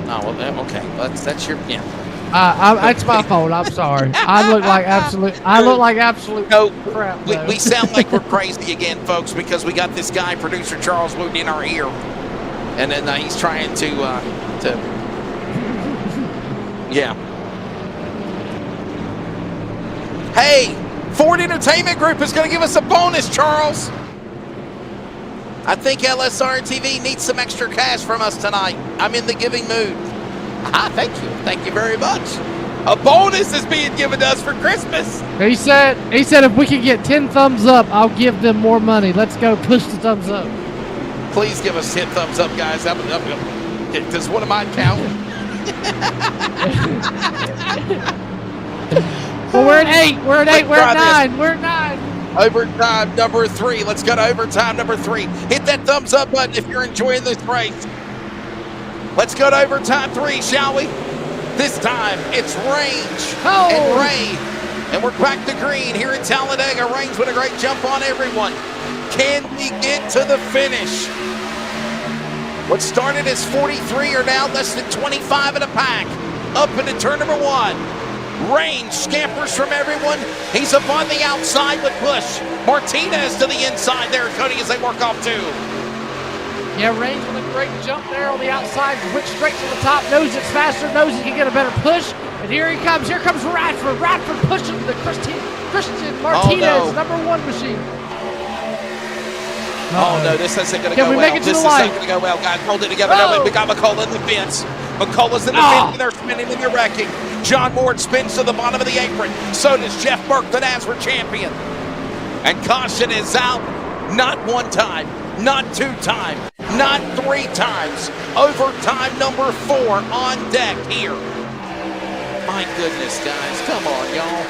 Oh, well, okay. That's your, yeah. It's my fault. I'm sorry. I look like absolute No, crap. we sound like we're crazy again, folks, because we got this guy, producer Charles Wood, in our ear, and then he's trying to yeah. Hey, Ford Entertainment Group is going to give us a bonus, Charles. I think LSRTV needs some extra cash from us tonight. I'm in the giving mood. Thank you. Thank you very much. A bonus is being given to us for Christmas. He said if we can get 10 thumbs up, I'll give them more money. Let's go push the thumbs up. Please give us 10 thumbs up, guys. Does one of mine count? Well, we're at 8. We're at 8. We're at 9. We're at 9. Overtime number 3. Let's go to overtime number 3. Hit that thumbs up button if you're enjoying this race. Let's go to overtime 3, shall we? This time it's Range and Ray. And we're back to green here at Talladega. Range with a great jump on everyone. Can we get to the finish? What started as 43 are now less than 25 in a pack. Up into turn number 1. Range scampers from everyone. He's up on the outside with Bush. Martinez to the inside there, Cody, as they work off 2. Yeah, Range with a great jump there on the outside. Went straight to the top. Knows it's faster. Knows he can get a better push. And here he comes. Here comes Radford. Radford pushing the Christian Martinez, number 1 machine. Oh, no, this isn't going to go well. This is not going to go well, guys. Hold it together. No, we got McCullough in the fence. McCullough's in the fence, and they're spinning and they're wrecking. John Ward spins to the bottom of the apron. So does Jeff Burke, the NASCAR champion. And caution is out. Not 1 time, not 2 times, not 3 times. Overtime number 4 on deck here. My goodness, guys. Come on, y'all.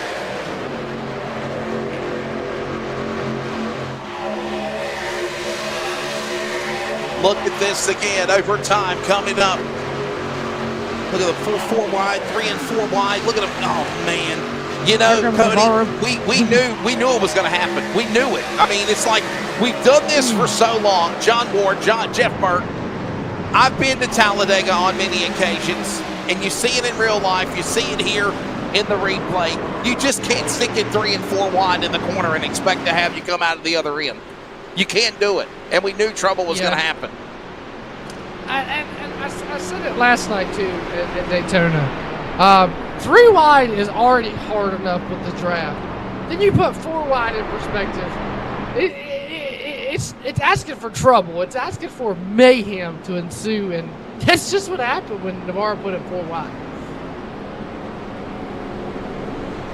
Look at this again. Overtime coming up. Look at the 4 wide, 3 and 4 wide. Look at them. Oh, man. You know, Cody, we knew it was going to happen. We knew it. I mean, it's like we've done this for so long. John Ward, Jeff Burke. I've been to Talladega on many occasions, and you see it in real life. You see it here in the replay. You just can't stick it 3 and 4 wide in the corner and expect to have you come out of the other end. You can't do it. And we knew trouble was going to happen. I said it last night, too, at Daytona. 3 wide is already hard enough with the draft. Then you put 4 wide in perspective. It's asking for trouble. It's asking for mayhem to ensue, and that's just what happened when Navarro put it 4 wide.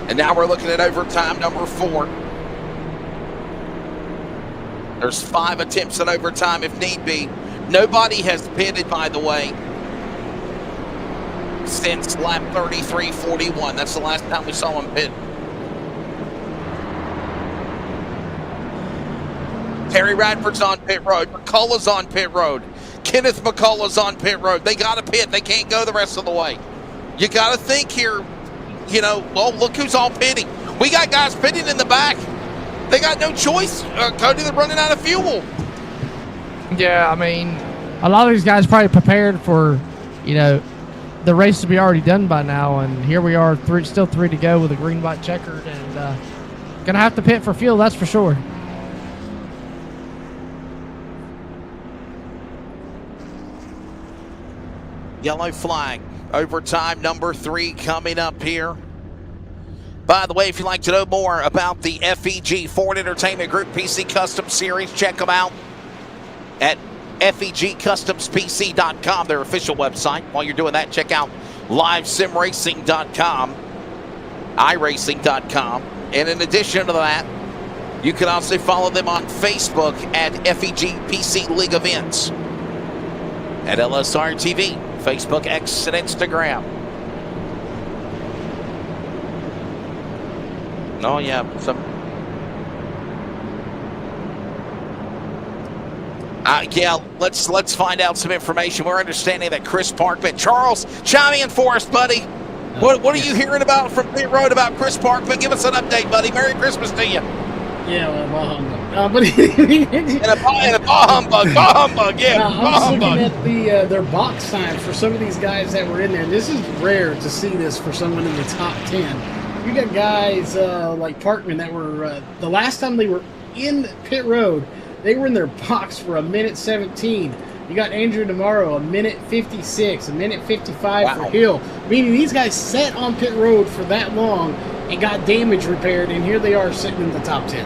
And now we're looking at overtime number 4. There's 5 attempts at overtime if need be. Nobody has pitted, by the way, since lap 33:41. That's the last time we saw him pit. Terry Radford's on pit road. McCullough's on pit road. Kenneth McCullough's on pit road. They got to pit. They can't go the rest of the way. You got to think here, you know, well, look who's all pitting. We got guys pitting in the back. They got no choice. Cody, they're running out of fuel. Yeah, I mean, a lot of these guys probably prepared for, you know, the race to be already done by now, and here we are, still 3 to go with a green-white checkered, and gonna have to pit for fuel, that's for sure. Yellow flag. Overtime number 3 coming up here. By the way, if you'd like to know more about the FEG Ford Entertainment Group PC Custom Series, check them out at FEGCustomsPC.com, their official website. While you're doing that, check out LiveSimRacing.com, iRacing.com. And in addition to that, you can also follow them on Facebook at FEG PC League Events, at LSRTV, Facebook, X, and Instagram. Oh, yeah. Yeah, let's find out some information. We're understanding that Chris Parkman. Charles, chime in for us, buddy. What are you hearing about from pit road about Chris Parkman? Give us an update, buddy. Merry Christmas to you. Yeah, well, But And a bah humbug, yeah, I was looking at their box time for some of these guys that were in there. This is rare to see this for someone in the top 10. You got guys like Parkman that were the last time they were in pit road, they were in their box for 1:17. You got Andrew Demaro, 1:56, 1:55 for Hill. Meaning these guys sat on pit road for that long and got damage repaired, and here they are sitting in the top 10.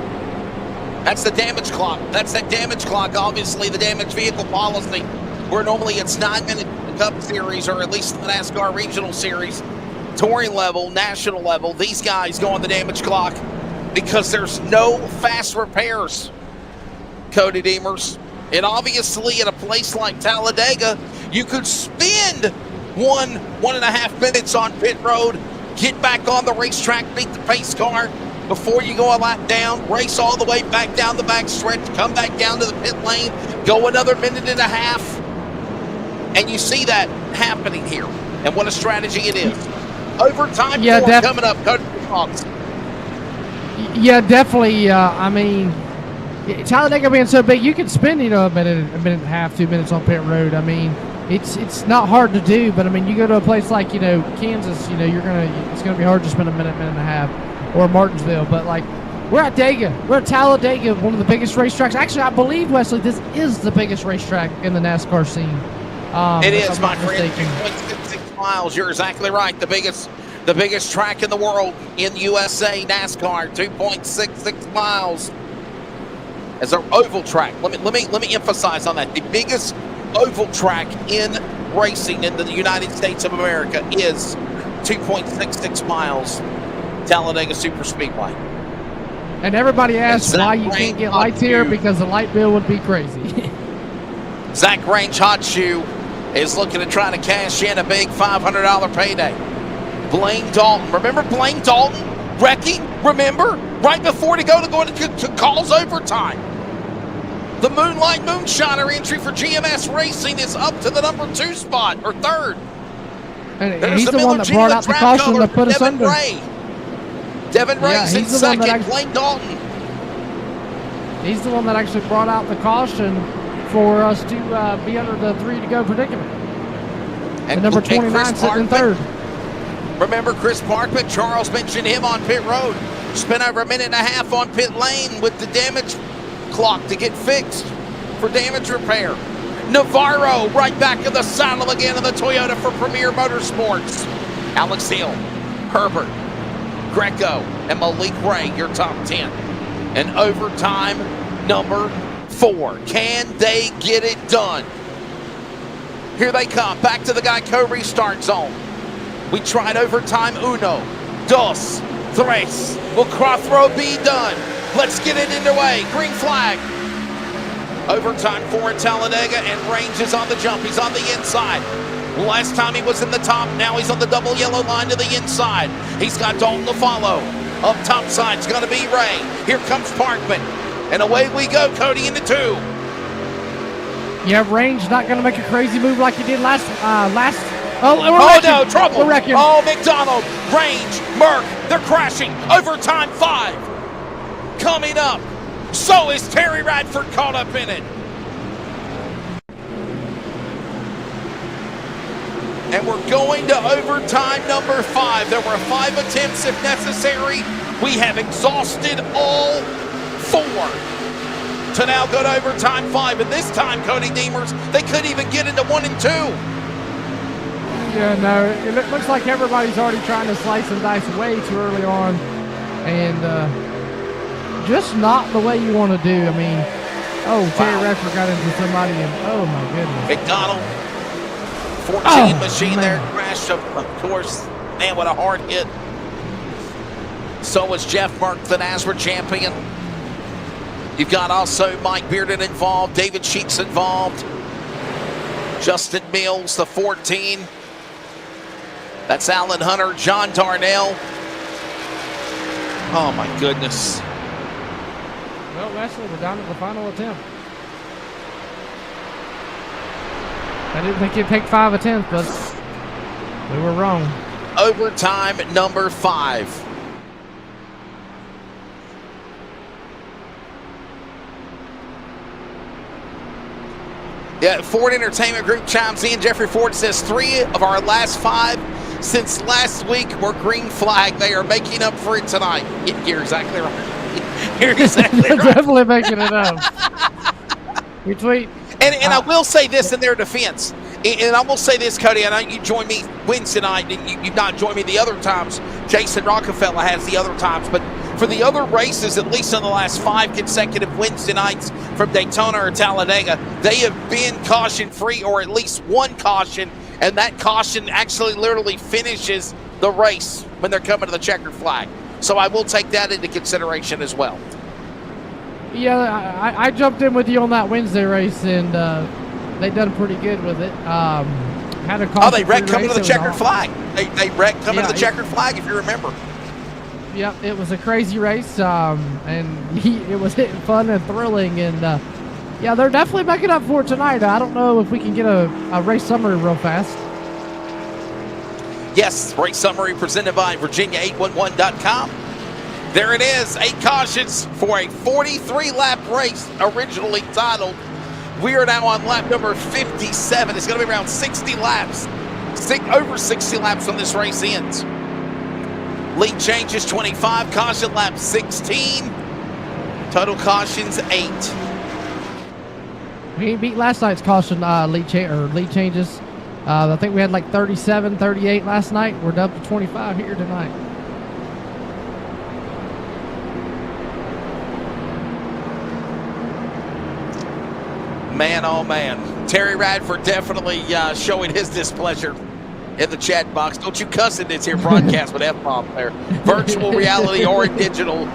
That's the damage clock. That's that damage clock. Obviously, the damage vehicle policy, where normally it's 9 minute Cup Series, or at least the NASCAR Regional Series, touring level, national level. These guys go on the damage clock because there's no fast repairs, Cody Deemers. And obviously, at a place like Talladega, you could spend 1.5 minutes on pit road, get back on the racetrack, beat the pace car before you go a lap down, race all the way back down the back stretch, come back down to the pit lane, go another 1.5 minutes. And you see that happening here. And what a strategy it is. Overtime coming up. Cody Fox. Yeah, definitely. I mean, Talladega being so big, you can spend, a minute and a half, 2 minutes on pit road. I mean, it's not hard to do, but I mean, you go to a place like, Kansas, it's gonna be hard to spend a minute and a half, or Martinsville. But like, we're at Talladega, one of the biggest racetracks. Actually, I believe, Wesley, this is the biggest racetrack in the NASCAR scene. It is, my friend. 2.66 miles. You're exactly right. The biggest track in the world in USA NASCAR. 2.66 miles. As our oval track. Let me emphasize on that. The biggest oval track in racing in the United States of America is 2.66 miles. Talladega Superspeedway. And everybody asks why you can't get lights here, because the light bill would be crazy. Zach Range Hot Shoe is looking to try to cash in a big $500 payday. Blaine Dalton. Remember Blaine Dalton wrecking? Remember? Right before to calls overtime. The Moonlight Moonshiner entry for GMS Racing is up to the number 2 spot, or 3rd. And he's the one that brought out the caution to put us under. Devin Ray's in second. Blaine Dalton. He's the one that actually brought out the caution for us to be under the 3 to go predicament. And number 29 sitting in 3rd. Remember Chris Parkman? Charles mentioned him on pit road. Spent over 1.5 minutes on pit lane with the damage clock to get fixed for damage repair. Navarro right back in the saddle again in the Toyota for Premier Motorsports. Alex Hill, Herbert, Greco, and Malik Ray, your top 10. And overtime number 4. Can they get it done? Here they come. Back to the Geico restart zone. We tried overtime. Uno, dos, tres. Will Crothrow be done? Let's get it underway. Green flag. Overtime 4 at Talladega, and Range is on the jump. He's on the inside. Last time he was in the top, now he's on the double yellow line to the inside. He's got Dalton to follow. Up top side's going to be Ray. Here comes Parkman. And away we go, Cody, into 2. Yeah, Range not going to make a crazy move like he did last. No, trouble. We're wrecking. Oh, McDonald, Range, Merck, they're crashing. Overtime 5 coming up. So is Terry Radford caught up in it. And we're going to overtime number 5. There were 5 attempts if necessary. We have exhausted all 4 to now go to overtime 5. And this time, Cody Deemers, they couldn't even get into 1 and 2. Yeah, no, it looks like everybody's already trying to slice and dice way too early on. And just not the way you want to do. I mean, Terry Radford got into somebody, and oh my goodness. McDonald, 14 machine there, crashed, of course. Man, what a hard hit. So was Jeff Merck, the NASCAR champion. You've got also Mike Bearden involved, David Sheets involved, Justin Mills, the 14. That's Alan Hunter, John Darnell. Oh my goodness. Well, Wesley, we're down to the final attempt. I didn't think it'd take 5 attempts, but we were wrong. Overtime number 5. Yeah, Ford Entertainment Group chimes in. Jeffrey Ford says 3 of our last 5 since last week were green flag. They are making up for it tonight. You're exactly right. You're exactly right. Definitely making it up. Retweet. And I will say this in their defense. And I will say this, Cody. I know you joined me Wednesday night, and you've not joined me the other times. Jason Rockefeller has the other times. But for the other races, at least in the last 5 consecutive Wednesday nights from Daytona or Talladega, they have been caution-free, or at least one caution, and that caution actually literally finishes the race when they're coming to the checkered flag. So I will take that into consideration as well. Yeah, I jumped in with you on that Wednesday race, and they done pretty good with it. Had a caution. Oh, they wrecked coming to the checkered flag. They wrecked coming to the checkered flag, if you remember. Yep, it was a crazy race, and it was fun and thrilling, and yeah, they're definitely making up for it tonight. I don't know if we can get a race summary real fast. Yes, race summary presented by Virginia811.com. There it is, 8 cautions for a 43-lap race, originally titled. We are now on lap number 57. It's going to be around 60 laps, over 60 laps when this race ends. Lead changes 25, caution lap 16, total cautions 8. We beat last night's caution lead changes. I think we had like 37, 38 last night. We're up to 25 here tonight. Man, oh man. Terry Radford definitely showing his displeasure in the chat box. Don't you cuss in this here broadcast with F-bomb there. Virtual reality or digital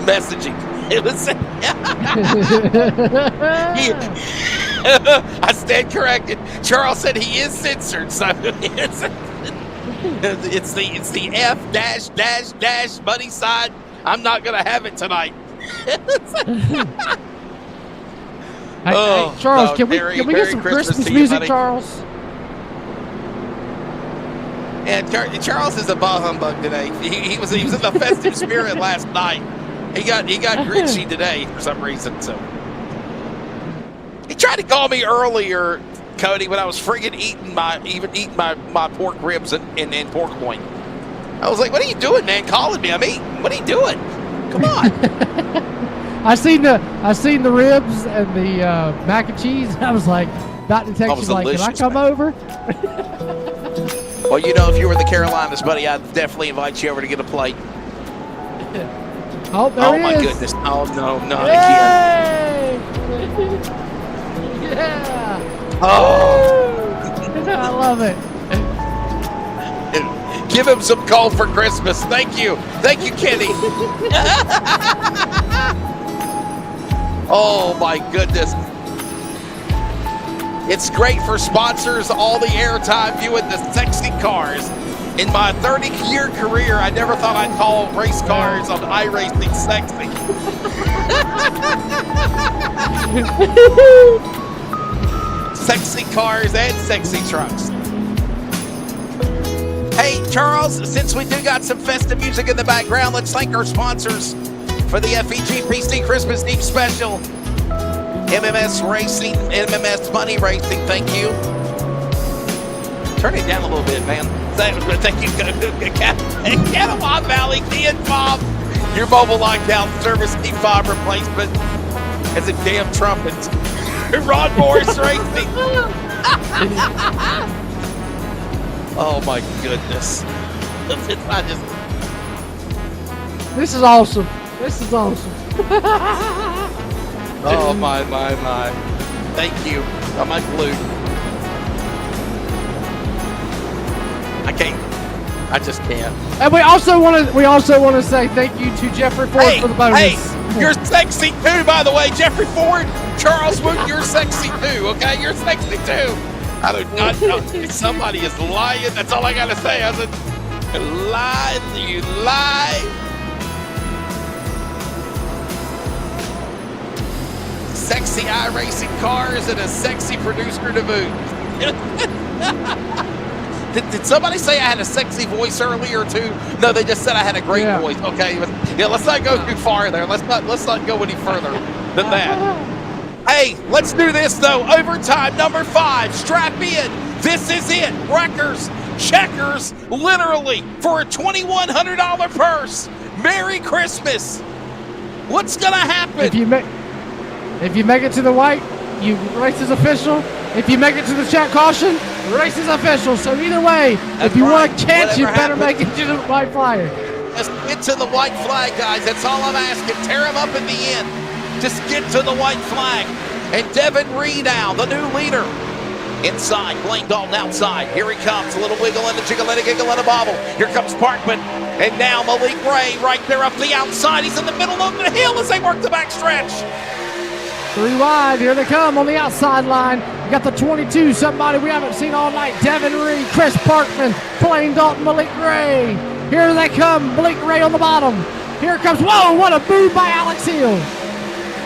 messaging. It was, I stand corrected. Charles said he is censored, so it's the F - money side. I'm not gonna have it tonight. Hey, Charles, no, can we get some Christmas music, buddy. Charles? And Charles is a bah humbug today. He was in the festive spirit last night. He got gritchy today for some reason. So he tried to call me earlier, Cody, when I was friggin' eating my pork ribs and pork loin. I was like, "What are you doing, man? Calling me? I'm eating. What are you doing? Come on." I seen the ribs and the mac and cheese. I was like, about to text you like, "Can I come over?" Well, you know, if you were in the Carolinas, buddy, I'd definitely invite you over to get a plate. Oh, there oh he my is. goodness! Oh no, not Yay! again! Yeah. Oh, I love it. Give him some coal for Christmas. Thank you, Kenny. Oh my goodness. It's great for sponsors, all the airtime viewing the sexy cars. In my 30-year career, I never thought I'd call race cars on iRacing sexy. Sexy cars and sexy trucks. Hey, Charles, since we do got some festive music in the background, let's thank our sponsors for the FEG PC Christmas Eve special. MMS Racing, MMS Money Racing, thank you. Turn it down a little bit, man. Thank you, Catawba Valley, Ken Bob. Your mobile lockdown service, T5 replacement as a damn trumpet. Ron Morris Racing. Oh my goodness. This is awesome. This is awesome. Oh my. Thank you. I'm unglued. I just can't. And we also want to say thank you to Jeffrey Ford for the bonus. Hey, you're sexy too, by the way. Jeffrey Ford, Charles Wood, you're sexy too, okay? You're sexy too. I do not know. Somebody is lying. That's all I gotta say. I said, lie, you lie. Sexy iRacing cars and a sexy producer to boot. Did somebody say I had a sexy voice earlier too? No, they just said I had a great voice. Okay, yeah, let's not go too far there. Let's not go any further than that. Hey, let's do this, though. Overtime, number 5. Strap in. This is it. Wreckers, checkers, literally, for a $2,100 purse. Merry Christmas. What's going to happen? If you make it to the white, race is official. If you make it to the check caution, race is official. So either way, if you want a chance, you better make it to the white flag. Just get to the white flag, guys. That's all I'm asking. Tear him up in the end. Just get to the white flag. And Devin Reed now, the new leader. Inside, Blaine Dalton outside. Here he comes. A little wiggle and a jiggle and a giggle and a bobble. Here comes Parkman. And now Malik Ray right there up the outside. He's in the middle of the hill as they work the backstretch. 3 wide. Here they come on the outside line. We got the 22, somebody we haven't seen all night. Devin Reed, Chris Parkman, Blaine Dalton, Malik Ray. Here they come. Malik Ray on the bottom. Here comes, whoa, what a move by Alex Hill.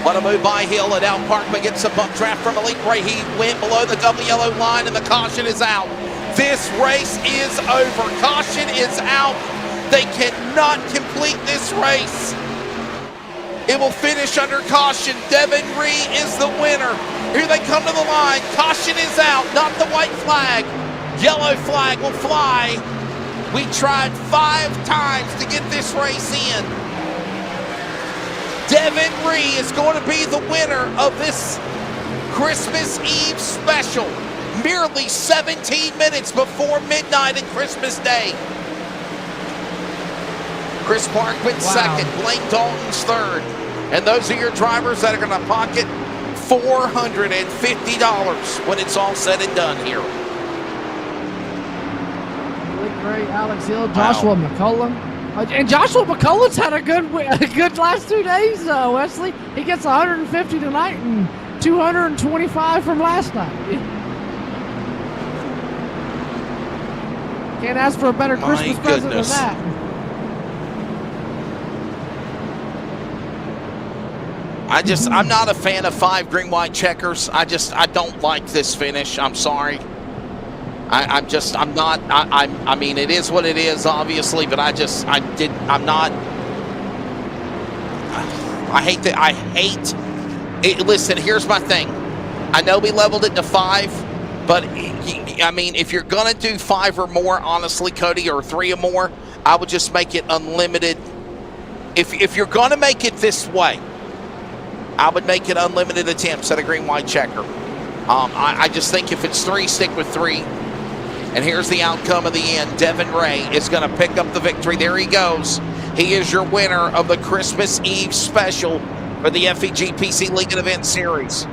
What a move by Hill, and now Parkman gets a buck draft from Malik Ray. He went below the double yellow line, and the caution is out. This race is over. Caution is out. They cannot complete this race. It will finish under caution. Devin Reed is the winner. Here they come to the line. Caution is out, not the white flag. Yellow flag will fly. We tried 5 times to get this race in. Devin Reed is going to be the winner of this Christmas Eve special. Merely 17 minutes before midnight on Christmas Day. Chris Parkman second, Blaine Dalton's third. And those are your drivers that are going to pocket $450 when it's all said and done here. Malik Ray, Alex Hill, Joshua McCullum. And Joshua McCullough's had a good last 2 days, Wesley. He gets 150 tonight and 225 from last night. Can't ask for a better Christmas present than that. I'm not a fan of 5 green, white checkers. I don't like this finish. I'm sorry. I mean, it is what it is, obviously, but I hate it. Listen, here's my thing. I know we leveled it to 5, but I mean, if you're gonna do 5 or more, honestly, Cody, or 3 or more, I would just make it unlimited. If you're gonna make it this way, I would make it unlimited attempts at a green, white checker. I just think if it's 3, stick with 3. And here's the outcome of the end. Devin Ray is going to pick up the victory. There he goes. He is your winner of the Christmas Eve special for the FEG PC League and Event Series.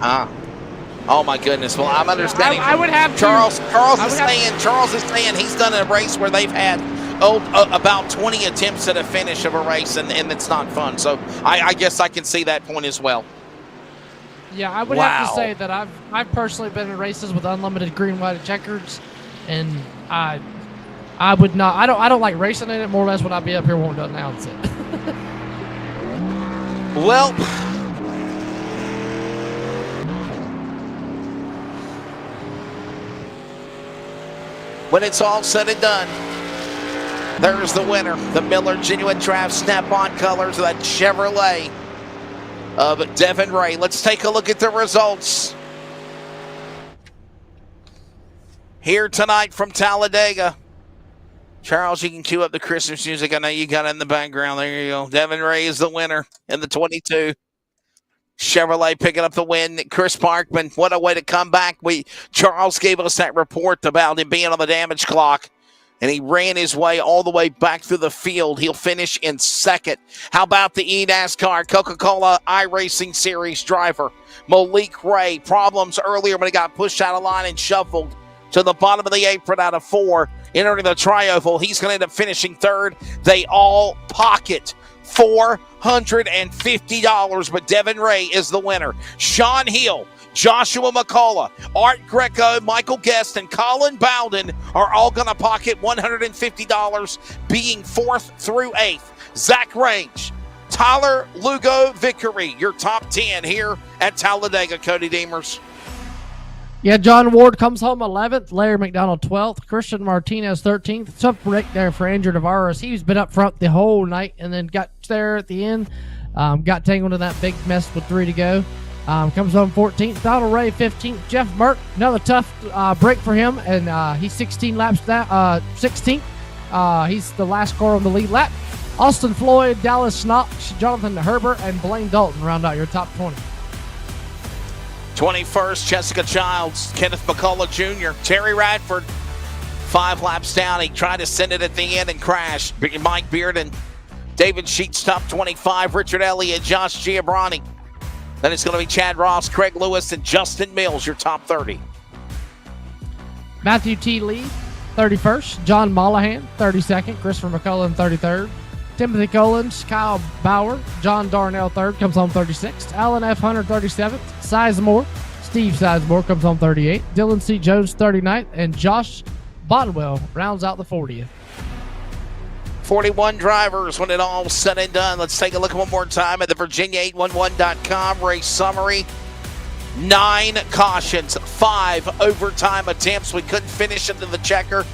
Oh my goodness. Well, I'm understanding. I would have Charles is saying he's done a race where they've had about 20 attempts at a finish of a race, and it's not fun. So I guess I can see that point as well. Yeah, I would have to say that I've personally been in races with unlimited green, white, and checkers, and I would not. I don't like racing in it. More or less, when I be up here, won't announce it. Well, when it's all said and done, there's the winner, the Miller Genuine Draft Snap-on colors of that Chevrolet of Devin Ray. Let's take a look at the results here tonight from Talladega. Charles, you can cue up the Christmas music. I know you got it in the background. There you go. Devin Ray is the winner in the 22. Chevrolet picking up the win. Chris Parkman, what a way to come back. Charles gave us that report about him being on the damage clock, and he ran his way all the way back through the field. He'll finish in second. How about the eNASCAR Coca-Cola iRacing Series driver, Malik Ray? Problems earlier when he got pushed out of line and shuffled to the bottom of the apron out of 4, entering the tri-oval. He's going to end up finishing third. They all pocket $450, but Devin Ray is the winner. Sean Hill, Joshua McCullough, Art Greco, Michael Guest, and Colin Bowden are all going to pocket $150, being 4th through 8th. Zach Range, Tyler Lugo Vickery, your top 10 here at Talladega. Cody Deemers. Yeah, John Ward comes home 11th. Larry McDonald 12th. Christian Martinez 13th. Tough break there for Andrew Navarro. He's been up front the whole night and then got there at the end. Got tangled in that big mess with 3 to go. Comes home 14th. Donald Ray 15th. Jeff Burke, another tough break for him, and he's 16 laps down. 16th. He's the last car on the lead lap. Austin Floyd, Dallas Knox, Jonathan Herbert, and Blaine Dalton round out your top 20. 21st, Jessica Childs, Kenneth McCullough Jr., Terry Radford, 5 laps down. He tried to send it at the end and crashed. Mike Bearden, David Sheets, top 25, Richard Elliott, Josh Giovanni. Then it's going to be Chad Ross, Craig Lewis, and Justin Mills, your top 30. Matthew T. Lee, 31st. John Mollahan, 32nd. Christopher McCullough, 33rd. Timothy Collins, Kyle Bauer, John Darnell 3rd, comes home 36th. Alan F. Hunter 37th. Sizemore, Steve Sizemore comes home 38th. Dylan C. Jones 39th. And Josh Bodwell rounds out the 40th. 41 drivers when it all said and done. Let's take a look one more time at the Virginia811.com race summary. 9 cautions, 5 overtime attempts. We couldn't finish into the checker.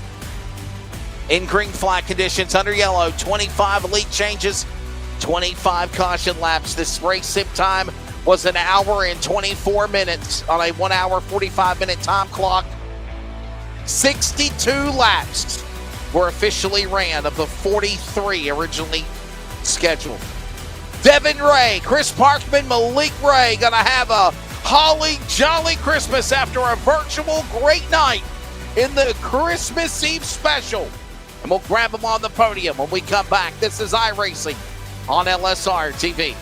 In green flag conditions, under yellow, 25 elite changes, 25 caution laps. This race sim time was 1 hour and 24 minutes on a 1 hour, 45-minute time clock. 62 laps were officially ran of the 43 originally scheduled. Devin Ray, Chris Parkman, Malik Ray gonna have a holly jolly Christmas after a virtual great night in the Christmas Eve special. And we'll grab them on the podium when we come back. This is iRacing on LSRTV.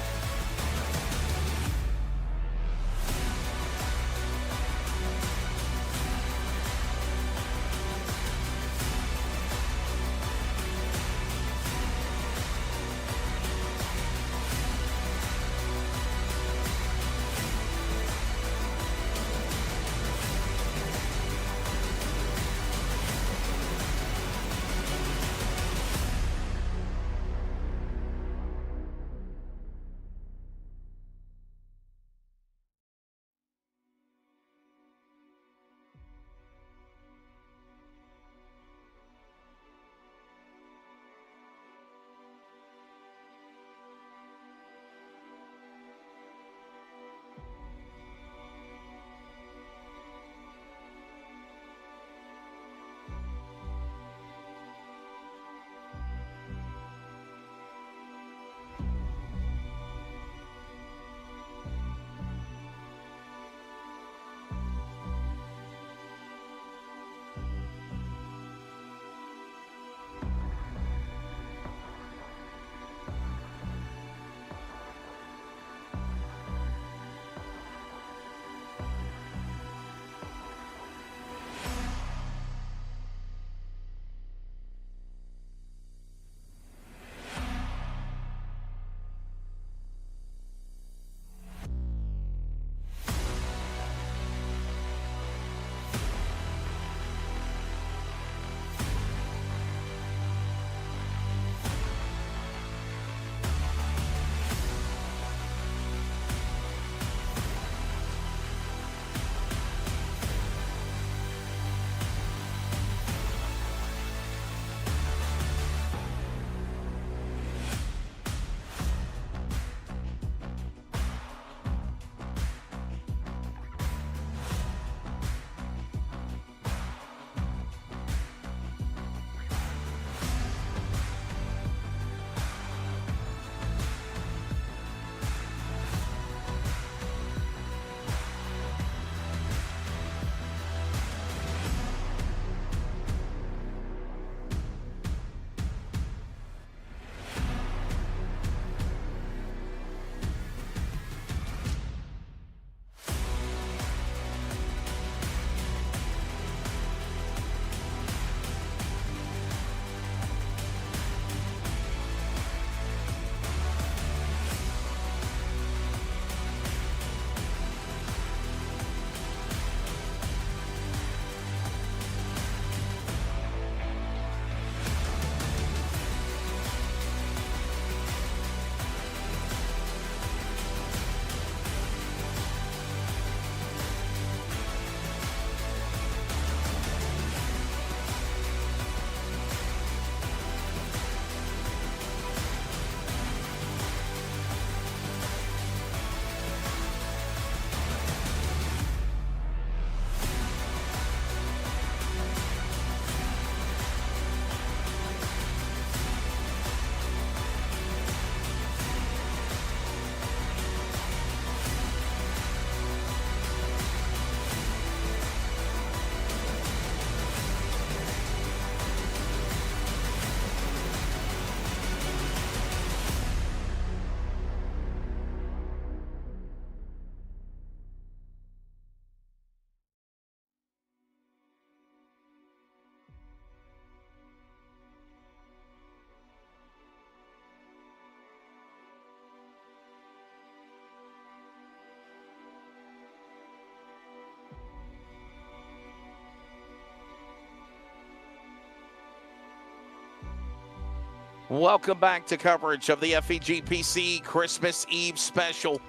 Welcome back to coverage of the FEG PC Christmas Eve special.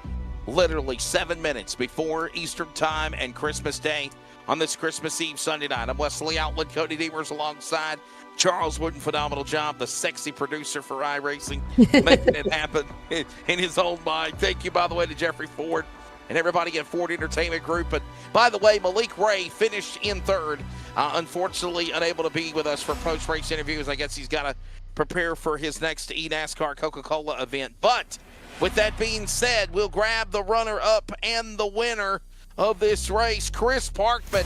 Literally 7 minutes before Eastern Time and Christmas Day on this Christmas Eve Sunday night. I'm Wesley Outland, Cody Demers alongside Charles Wooden. Phenomenal job, the sexy producer for iRacing, making it happen in his own mind. Thank you, by the way, to Jeffrey Ford and everybody at Ford Entertainment Group. But by the way, Malik Ray finished in third. Unfortunately, unable to be with us for post-race interviews. I guess he's got to prepare for his next eNASCAR Coca-Cola event. But with that being said, we'll grab the runner-up and the winner of this race, Chris Parkman.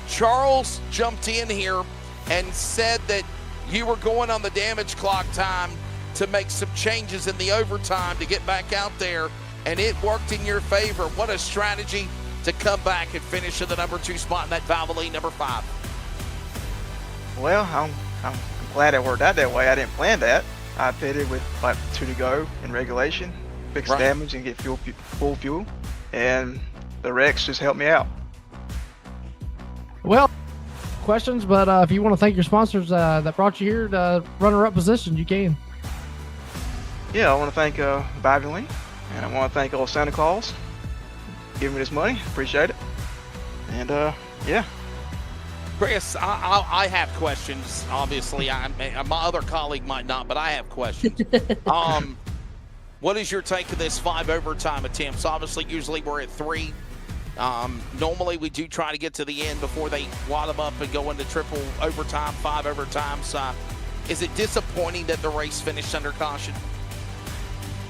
Charles jumped in here and said that you were going on the damage clock time to make some changes in the overtime to get back out there, and it worked in your favor. What a strategy to come back and finish in the number 2 spot in that Valvoline number 5. Well, I'm glad it worked out that way. I didn't plan that. I pitted with like 2 to go in regulation, fix damage and get full fuel, and the wrecks just helped me out. Well, questions, but if you want to thank your sponsors that brought you here to runner-up position, you can. Yeah, I want to thank Valvoline, and I want to thank old Santa Claus giving me this money. Appreciate it. And yeah. Chris, I have questions. Obviously, my other colleague might not, but I have questions. What is your take of this 5 overtime attempts? Obviously, usually we're at 3. Normally, we do try to get to the end before they wad them up and go into triple overtime, 5 overtimes. Is it disappointing that the race finished under caution?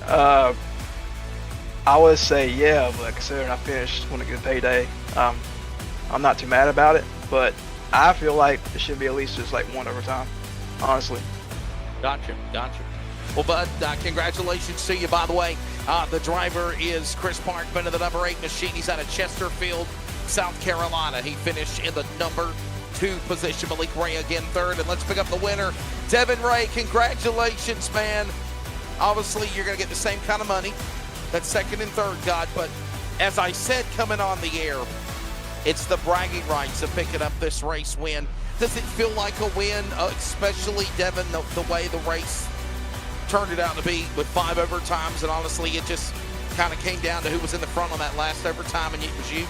I would say yeah, but considering I finished on a good payday, I'm not too mad about it. But I feel like it should be at least just like 1 overtime, honestly. Gotcha. Well, Bud, congratulations to you, by the way. The driver is Chris Parkman of the number 8 machine. He's out of Chesterfield, South Carolina. He finished in the number 2 position. Malik Ray again third. And let's pick up the winner, Devin Ray. Congratulations, man. Obviously, you're going to get the same kind of money. That's second and third, God. But as I said coming on the air, it's the bragging rights of picking up this race win. Does it feel like a win, especially, Devin, the way the race turned it out to be with 5 overtimes? And honestly, it just kind of came down to who was in the front on that last overtime, and it was you.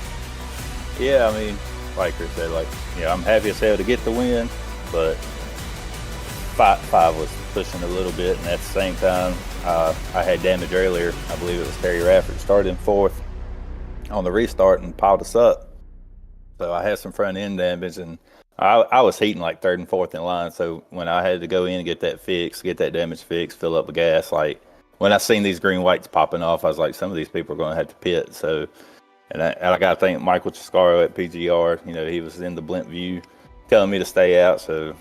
Yeah, I mean, like Chris said, I'm happy as hell to get the win, but 5 was pushing a little bit, and at the same time, I had damage earlier. I believe it was Terry Radford started in 4th on the restart and piled us up. So I had some front end damage, and I was heating like 3rd and 4th in line. So when I had to go in and get that damage fixed, fill up the gas, like when I seen these green whites popping off, I was like, some of these people are going to have to pit. So, and I got to thank Michael Chiscaro at PGR. He was in the blimp view telling me to stay out. So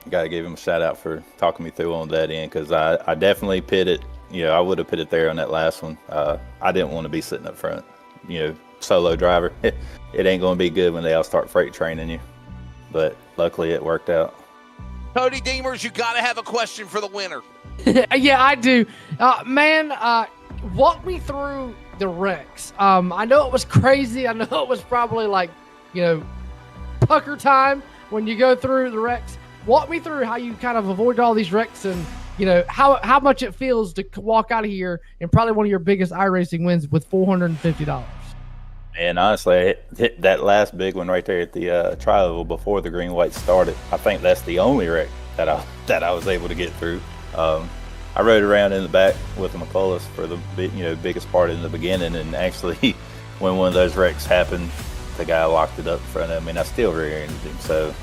I got to give him a shout out for talking me through on that end, because I definitely pitted. I would have pitted there on that last one. I didn't want to be sitting up front. Solo driver. It ain't going to be good when they all start freight training you. But luckily it worked out. Cody Demers, you got to have a question for the winner. Yeah, I do. Man, walk me through the wrecks. I know it was crazy. I know it was probably like, pucker time when you go through the wrecks. Walk me through how you kind of avoid all these wrecks and, how much it feels to walk out of here and probably one of your biggest iRacing wins with $450. And honestly, I hit that last big one right there at the tri-oval before the green white started. I think that's the only wreck that I was able to get through. I rode around in the back with the McCullough for the biggest part in the beginning, and actually when one of those wrecks happened, the guy locked it up in front of me, and I still rear-ended him. So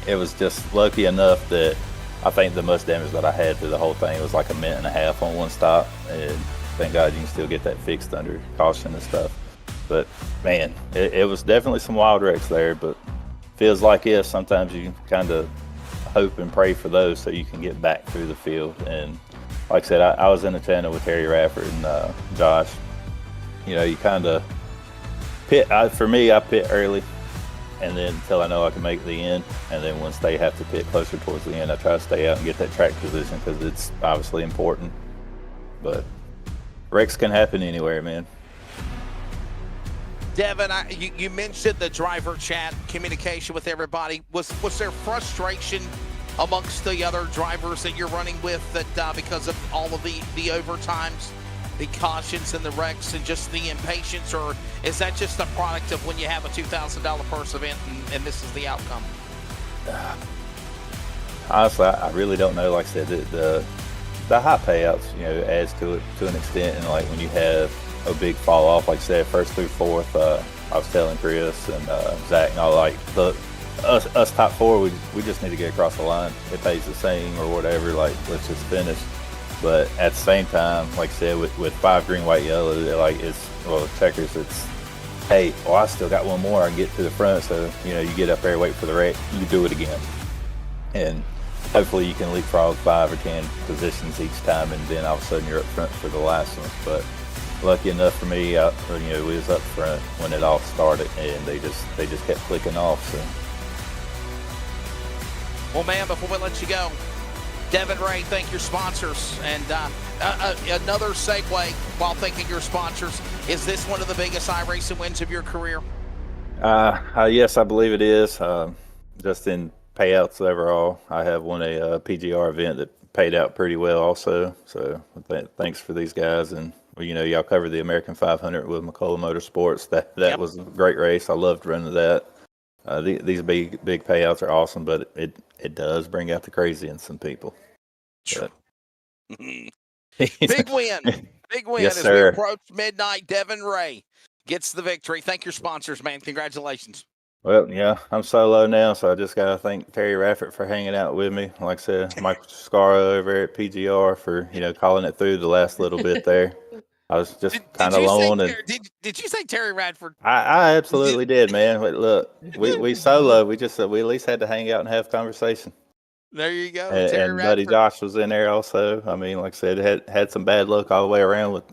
it was just lucky enough that I think the most damage that I had through the whole thing was like 1.5 minutes on one stop, and thank God you can still get that fixed under caution and stuff. But man, it was definitely some wild wrecks there, but feels like sometimes you kind of hope and pray for those so you can get back through the field. And like I said, I was in the channel with Terry Radford and Josh. You kind of pit. For me, I pit early, and then until I know I can make the end, and then once they have to pit closer towards the end, I try to stay out and get that track position because it's obviously important. But wrecks can happen anywhere, man. Devin, you mentioned the driver chat communication with everybody. Was there frustration amongst the other drivers that you're running with that because of all of the overtimes, the cautions and the wrecks and just the impatience, or is that just a product of when you have a $2,000 purse event and this is the outcome? Honestly, I really don't know. Like I said, the high payouts, adds to it to an extent. And like when you have a big fall off, like I said, first through fourth, I was telling Chris and Zach and all, like, us top four, we just need to get across the line. It pays the same or whatever. Like, let's just finish. But at the same time, like I said, with 5 green, white, yellow, checkers, it's, hey, I still got one more. I can get to the front. So, you get up there, wait for the wreck, you do it again. And hopefully you can leapfrog 5 or 10 positions each time, and then all of a sudden you're up front for the last one. But lucky enough for me, we was up front when it all started, and they just kept clicking off. So. Well, man, before we let you go, Devin Ray, thank your sponsors. And another segue while thanking your sponsors, is this one of the biggest iRacing wins of your career? Yes, I believe it is. Just in payouts overall, I have won a PGR event that paid out pretty well also. So thanks for these guys. And y'all covered the American 500 with McCullough Motorsports. That was a great race. I loved running that. These big payouts are awesome, but it does bring out the crazy in some people. Big win. Yes, as sir. we approach midnight. Devin Ray gets the victory. Thank your sponsors, man. Congratulations. Well, yeah, I'm solo now, so I just got to thank Terry Raffert for hanging out with me. Like I said, Michael Scarra over at PGR for, calling it through the last little bit there. I was just kind of alone. Did you say Terry Radford? I absolutely did, man. But look, we solo. We at least had to hang out and have conversation. There you go. And Buddy Josh was in there also. I mean, like I said, had some bad luck all the way around with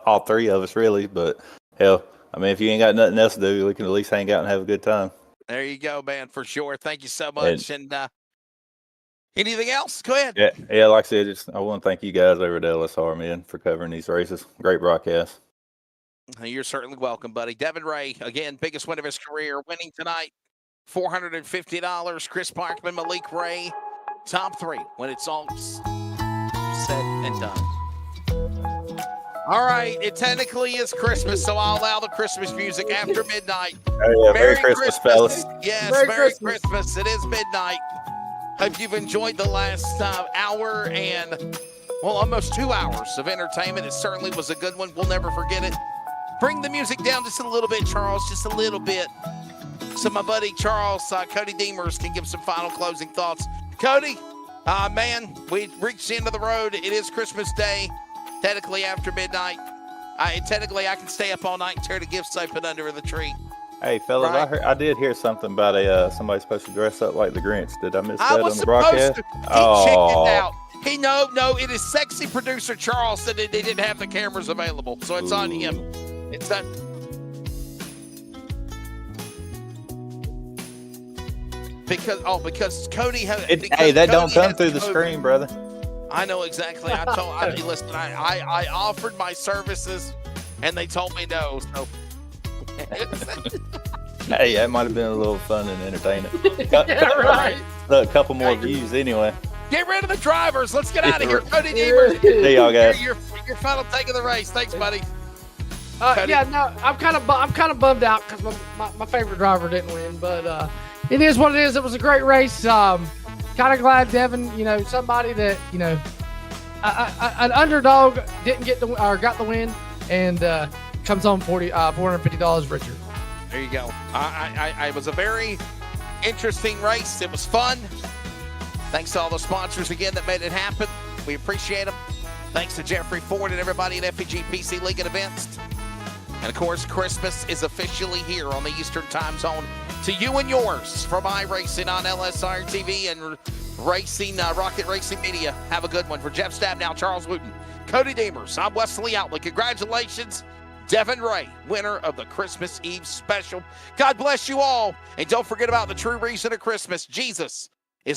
all 3 of us really. But hell, I mean, if you ain't got nothing else to do, we can at least hang out and have a good time. There you go, man, for sure. Thank you so much. And anything else? Go ahead. Yeah. Like I said, I want to thank you guys over at LSR, man, for covering these races. Great broadcast. You're certainly welcome, buddy. Devin Ray, again, biggest win of his career, winning tonight, $450. Chris Parkman, Malik Ray, top 3 when it's all said and done. All right, it technically is Christmas, so I'll allow the Christmas music after midnight. Oh, yeah, Merry Christmas, fellas. Yes, Merry Christmas. It is midnight. Hope you've enjoyed the last hour and, almost 2 hours of entertainment. It certainly was a good one. We'll never forget it. Bring the music down just a little bit, Charles, just a little bit. So my buddy Charles, Cody Deemers, can give some final closing thoughts. Cody, man, we reached the end of the road. It is Christmas Day, technically after midnight. Technically, I can stay up all night and tear the gifts open under the tree. Hey, fellas, right. I did hear something about somebody supposed to dress up like the Grinch. Did I miss that on the broadcast? He chickened out. No, it is sexy producer Charles said they didn't have the cameras available, so it's on him. It's not. Because Cody has. Hey, that don't come through the screen, brother. I know exactly. Listen, I offered my services, and they told me no. So. Hey, that might have been a little fun and entertaining. Yeah, right. A couple more views anyway. Get rid of the drivers. Let's get out of here. Cody Deemers. See y'all guys. Your final take of the race. Thanks, buddy. Yeah, no, I'm kind of bummed out because my favorite driver didn't win, but it is what it is. It was a great race. Kind of glad Devin, somebody that an underdog didn't get got the win, and comes home $450 richer. There you go. It was a very interesting race. It was fun. Thanks to all the sponsors again that made it happen. We appreciate them. Thanks to Jeffrey Ford and everybody at FEG PC League and Events. And of course, Christmas is officially here on the Eastern Time Zone. To you and yours from iRacing on LSRTV and Rocket Racing Media. Have a good one. For Jeff Stabnow, Charles Wooten, Cody Deemers, I'm Wesley Outley. Congratulations, Devin Ray, winner of the Christmas Eve special. God bless you all. And don't forget about the true reason of Christmas, Jesus.